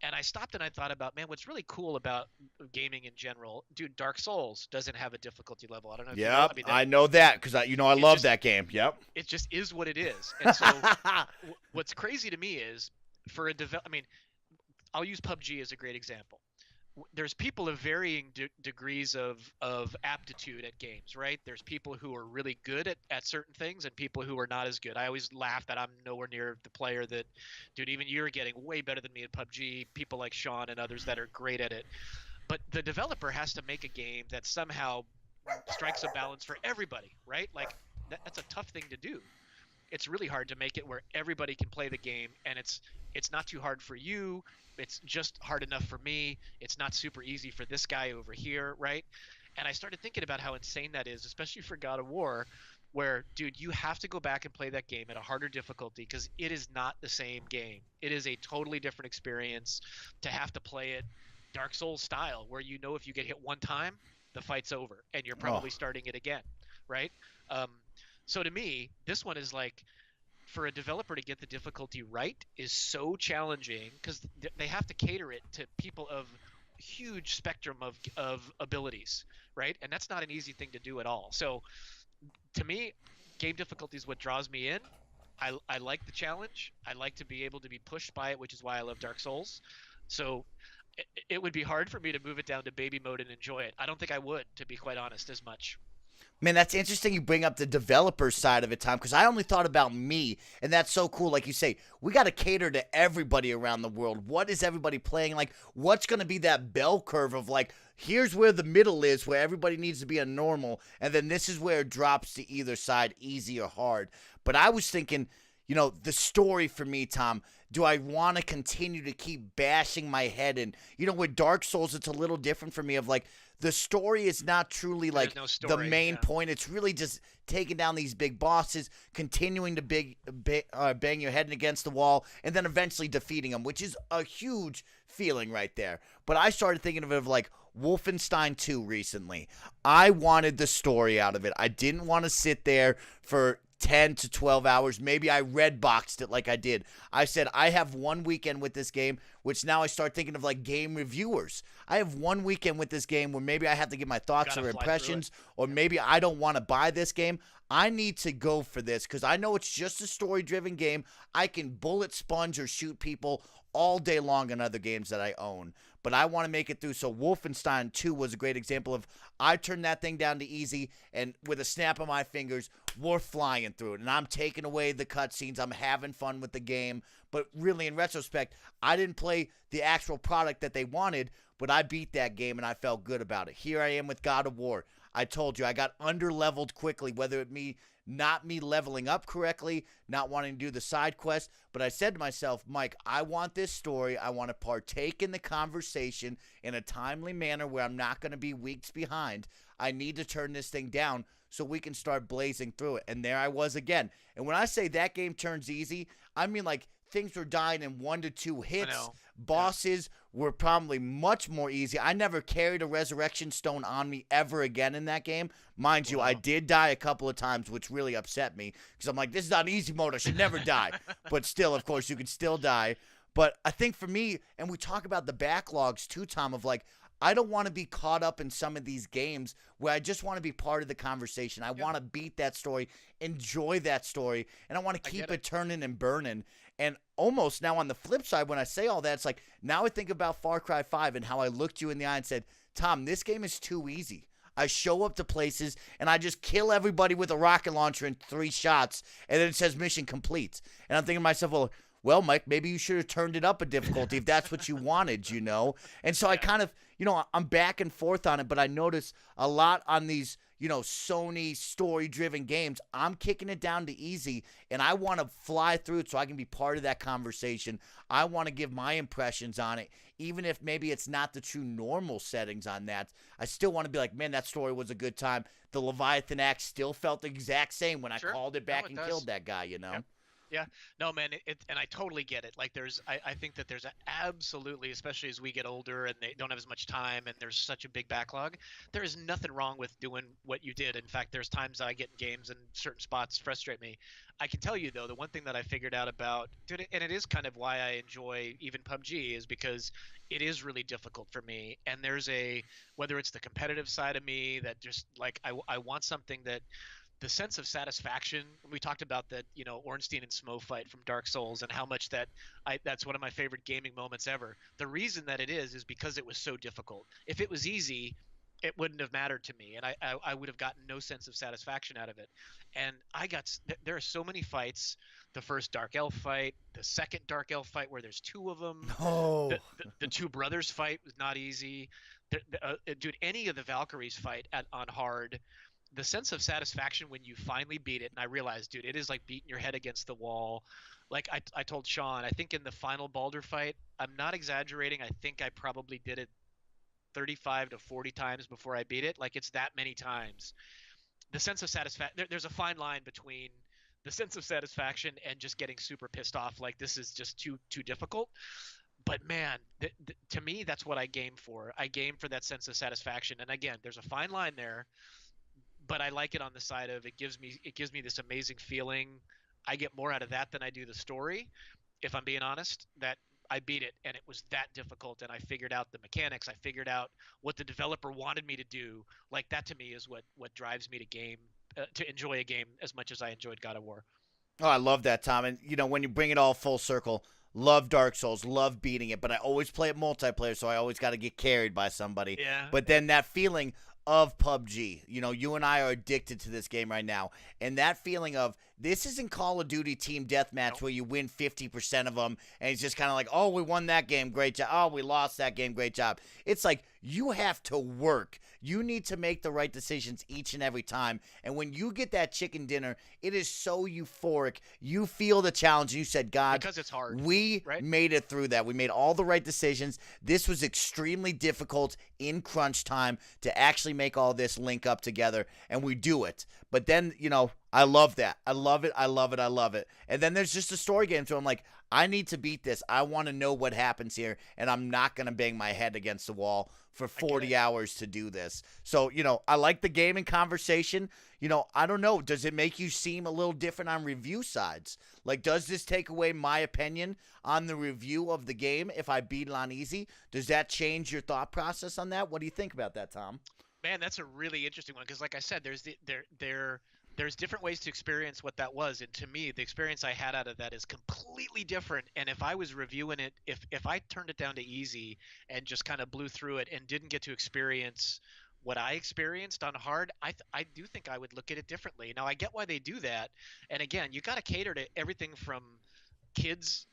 And I stopped and I thought about, man, what's really cool about gaming in general, dude. Dark Souls doesn't have a difficulty level. I don't know if you know. I Yep, mean, I know that because I it love just that game. Yep. it just is what it is. And so what's crazy to me is for I mean, I'll use PUBG as a great example. There's people of varying degrees of aptitude at games, right? There's people who are really good at certain things and people who are not as good. I always laugh that I'm nowhere near the player that, dude, even you're getting way better than me at PUBG, people like Sean and others that are great at it. But the developer has to make a game that somehow strikes a balance for everybody, right? Like that's a tough thing to do. It's really hard to make it where everybody can play the game, and it's not too hard for you. It's just hard enough for me. It's not super easy for this guy over here, right? And I started thinking about how insane that is, especially for God of War, where, dude, you have to go back and play that game at a harder difficulty because it is not the same game. It is a totally different experience to have to play it Dark Souls style, where you know if you get hit one time, the fight's over, and you're probably starting it again, right? So to me, this one is like, for a developer to get the difficulty right is so challenging because they have to cater it to people of huge spectrum of abilities, right? And that's not an easy thing to do at all. So to me, game difficulty is what draws me in. I like the challenge. I like to be able to be pushed by it, which is why I love Dark Souls. So it would be hard for me to move it down to baby mode and enjoy it. I don't think I would, to be quite honest, as much. Man, that's interesting you bring up the developer side of it, Tom, because I only thought about me, and that's so cool. Like you say, we got to cater to everybody around the world. What is everybody playing? Like, what's going to be that bell curve of, like, here's where the middle is, where everybody needs to be a normal, and then this is where it drops to either side, easy or hard. But I was thinking, you know, the story for me, Tom, do I want to continue to keep bashing my head in? You know, with Dark Souls, it's a little different for me of, like, the story is not truly like the main point. It's really just taking down these big bosses, continuing to bang your head against the wall, and then eventually defeating them, which is a huge feeling right there. But I started thinking of it like Wolfenstein 2 recently. I wanted the story out of it. I didn't want to sit there for 10 to 12 hours. Maybe I red boxed it like I did. I said, I have one weekend with this game, which now I start thinking of like game reviewers. I have one weekend with this game where maybe I have to give my thoughts or impressions, or maybe I don't want to buy this game. I need to go for this because I know it's just a story-driven game. I can bullet sponge or shoot people all day long in other games that I own. But I want to make it through. So Wolfenstein 2 was a great example of I turned that thing down to easy, and with a snap of my fingers, we're flying through it. And I'm taking away the cutscenes. I'm having fun with the game. But really, in retrospect, I didn't play the actual product that they wanted, but I beat that game, and I felt good about it. Here I am with God of War. I told you, I got under-leveled quickly, whether it be not me leveling up correctly, not wanting to do the side quest, but I said to myself, Mike, I want this story. I want to partake in the conversation in a timely manner where I'm not going to be weeks behind. I need to turn this thing down so we can start blazing through it. And there I was again. And when I say that game turns easy, I mean like things were dying in 1 to 2 hits. Bosses were probably much more easy. I never carried a resurrection stone on me ever again in that game. Mind you, I did die a couple of times, which really upset me because I'm like, this is not easy mode. I should never die. But still, of course, you can still die. But I think for me, and we talk about the backlogs too, Tom, of like, I don't want to be caught up in some of these games where I just want to be part of the conversation. I want to beat that story, enjoy that story, and I want to keep it turning and burning. And almost now on the flip side, when I say all that, it's like now I think about Far Cry 5 and how I looked you in the eye and said, Tom, this game is too easy. I show up to places and I just kill everybody with a rocket launcher in 3 shots, and then it says mission complete. And I'm thinking to myself, well, Mike, maybe you should have turned it up a difficulty if that's what you wanted, you know? And so I kind of, you know, I'm back and forth on it, but I notice a lot on these, you know, Sony story-driven games, I'm kicking it down to easy, and I want to fly through it so I can be part of that conversation. I want to give my impressions on it, even if maybe it's not the true normal settings on that. I still want to be like, man, that story was a good time. The Leviathan axe still felt the exact same when I called it back and killed that guy, you know? Yep. Yeah. No, man, and I totally get it. Like I think that there's absolutely, especially as we get older and they don't have as much time and there's such a big backlog, there is nothing wrong with doing what you did. In fact, there's times I get in games and certain spots frustrate me. I can tell you though, the one thing that I figured out about, dude, and it is kind of why I enjoy even PUBG is because it is really difficult for me. And whether it's the competitive side of me that just like, I want something that, the sense of satisfaction. We talked about that, Ornstein and Smo fight from Dark Souls and how much that's one of my favorite gaming moments ever. The reason that it is because it was so difficult. If it was easy, it wouldn't have mattered to me, and I would have gotten no sense of satisfaction out of it. And there are so many fights. The first Dark Elf fight, the second Dark Elf fight where there's two of them. Oh, The two brothers fight was not easy. Dude, any of the Valkyries fight on hard, the sense of satisfaction when you finally beat it, and I realized, dude, it is like beating your head against the wall. Like I told Sean, I think in the final Baldur fight, I'm not exaggerating, I think I probably did it 35 to 40 times before I beat it. Like it's that many times. The sense of satisfaction, there's a fine line between the sense of satisfaction and just getting super pissed off, like this is just too difficult. But man, to me, that's what I game for. I game for that sense of satisfaction. And again, there's a fine line there, but I like it on the side of it gives me this amazing feeling. I get more out of that than I do the story, if I'm being honest, that I beat it and it was that difficult and I figured out the mechanics. I figured out what the developer wanted me to do. Like that to me is what drives me to enjoy a game as much as I enjoyed God of War. oh, I love that, Tom. And, when you bring it all full circle, love Dark Souls, love beating it, but I always play it multiplayer, so I always got to get carried by somebody. Yeah. But then that feeling of PUBG, you and I are addicted to this game right now, and that feeling of this isn't Call of Duty Team Deathmatch where you win 50% of them, and it's just kind of like, oh, we won that game, great job. Oh, we lost that game, great job. It's like you have to work. You need to make the right decisions each and every time. And when you get that chicken dinner, it is so euphoric. You feel the challenge. You said, God, because it's hard. We made it through that. We made all the right decisions. This was extremely difficult in crunch time to actually make all this link up together, and we do it. But then, I love that. I love it. I love it. I love it. And then there's just a story game, so I'm like, I need to beat this. I want to know what happens here, and I'm not going to bang my head against the wall for 40 hours to do this. So, I like the gaming conversation. I don't know. Does it make you seem a little different on review sides? Like, does this take away my opinion on the review of the game if I beat it on easy? Does that change your thought process on that? What do you think about that, Tom? Man, that's a really interesting one because, like I said, there's different ways to experience what that was, and to me, the experience I had out of that is completely different. And if I was reviewing it, if I turned it down to easy and just kind of blew through it and didn't get to experience what I experienced on hard, I do think I would look at it differently. Now I get why they do that, and again, you got to cater to everything from kids.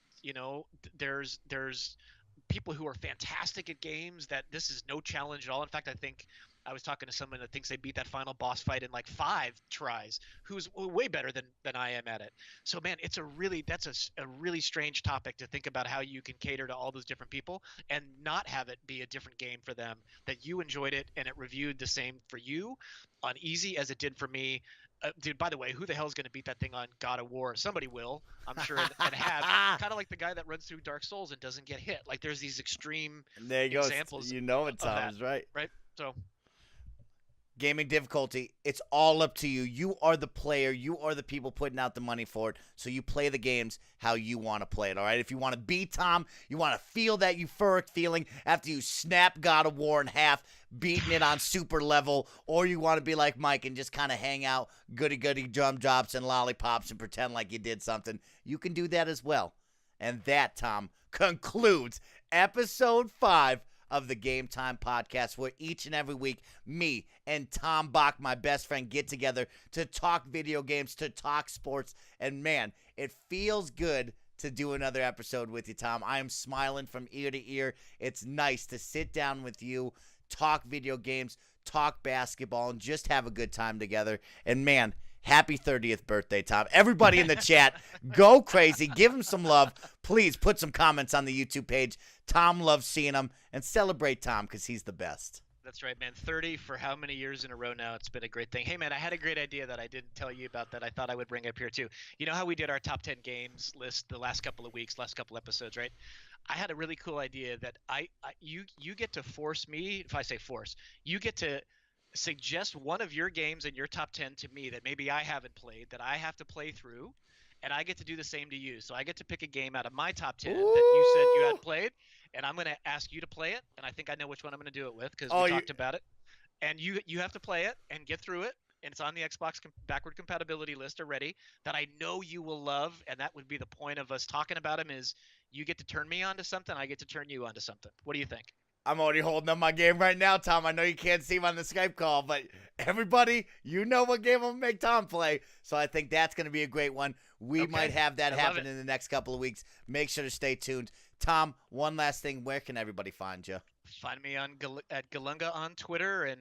There's people who are fantastic at games that this is no challenge at all. In fact, I think I was talking to someone that thinks they beat that final boss fight in like 5 tries, who's way better than I am at it. So man, that's a really strange topic to think about, how you can cater to all those different people and not have it be a different game for them, that you enjoyed it and it reviewed the same for you on easy as it did for me. Dude, by the way, who the hell is going to beat that thing on God of War? Somebody will, I'm sure, and have. Kind of like the guy that runs through Dark Souls and doesn't get hit. Like there's these extreme examples. You know it, Tom, is right. Right? So gaming difficulty, it's all up to you. You are the player. You are the people putting out the money for it. So you play the games how you want to play it, all right? If you want to beat Tom, you want to feel that euphoric feeling after you snap God of War in half, beating it on super level, or you want to be like Mike and just kind of hang out, goody-goody drum drops and lollipops and pretend like you did something, you can do that as well. And that, Tom, concludes episode 5 of the Game Time Podcast, where each and every week, me and Tom Bock, my best friend, get together to talk video games, to talk sports, and man, it feels good to do another episode with you, Tom. I am smiling from ear to ear. It's nice to sit down with you, talk video games, talk basketball, and just have a good time together. And man, happy 30th birthday, Tom. Everybody in the chat, go crazy. Give him some love. Please put some comments on the YouTube page. Tom loves seeing them. And celebrate Tom because he's the best. That's right, man. 30 for how many years in a row now? It's been a great thing. Hey, man, I had a great idea that I didn't tell you about that I thought I would bring up here, too. You know how we did our top 10 games list the last couple of weeks, last couple episodes, right? I had a really cool idea that you get to force me, if I say force, you get to suggest one of your games in your top 10 to me that maybe I haven't played, that I have to play through, and I get to do the same to you. So I get to pick a game out of my top 10 that you said you had played, and I'm going to ask you to play it, and I think I know which one I'm going to do it with because we talked about it. And you have to play it and get through it, and it's on the Xbox backward compatibility list already that I know you will love, and that would be the point of us talking about them is you get to turn me on to something, I get to turn you on to something. What do you think? I'm already holding up my game right now, Tom. I know you can't see him on the Skype call, but everybody, you know what game I'm going to make Tom play. So I think that's going to be a great one. We might have that happen in the next couple of weeks. Make sure to stay tuned. Tom, one last thing. Where can everybody find you? Find me at Galunga on Twitter and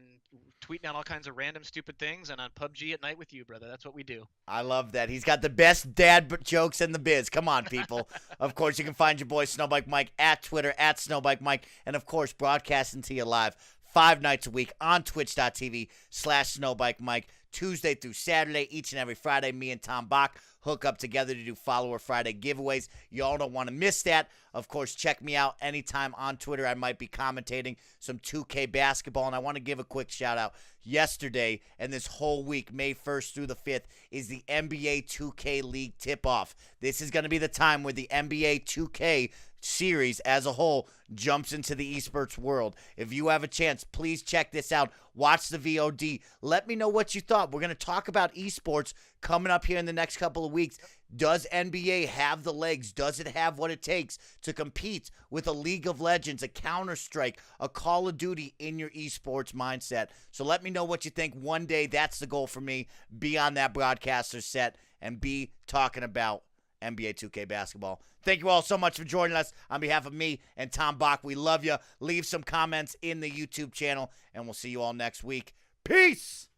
tweeting out all kinds of random stupid things, and on PUBG at night with you, brother. That's what we do. I love that. He's got the best dad jokes in the biz. Come on, people. Of course, you can find your boy SnowBikeMike at Twitter, at SnowBikeMike, and, of course, broadcasting to you live 5 nights a week on twitch.tv/SnowBikeMike, Tuesday through Saturday, each and every Friday. Me and Tom Bock hook up together to do Follower Friday giveaways. Y'all don't want to miss that. Of course, check me out anytime on Twitter. I might be commentating some 2K basketball, and I want to give a quick shout-out. Yesterday and this whole week, May 1st through the 5th, is the NBA 2K League tip-off. This is going to be the time where the NBA 2K series as a whole jumps into the esports world. If you have a chance, please check this out. Watch the VOD. Let me know what you thought. We're going to talk about esports coming up here in the next couple of weeks. Does NBA have the legs? Does it have what it takes to compete with a League of Legends, a Counter-Strike, a Call of Duty in your esports mindset? So let me know what you think. One day, that's the goal for me. Be on that broadcaster set and be talking about NBA 2K basketball. Thank you all so much for joining us. On behalf of me and Tom Bock, we love you. Leave some comments in the YouTube channel, and we'll see you all next week. Peace!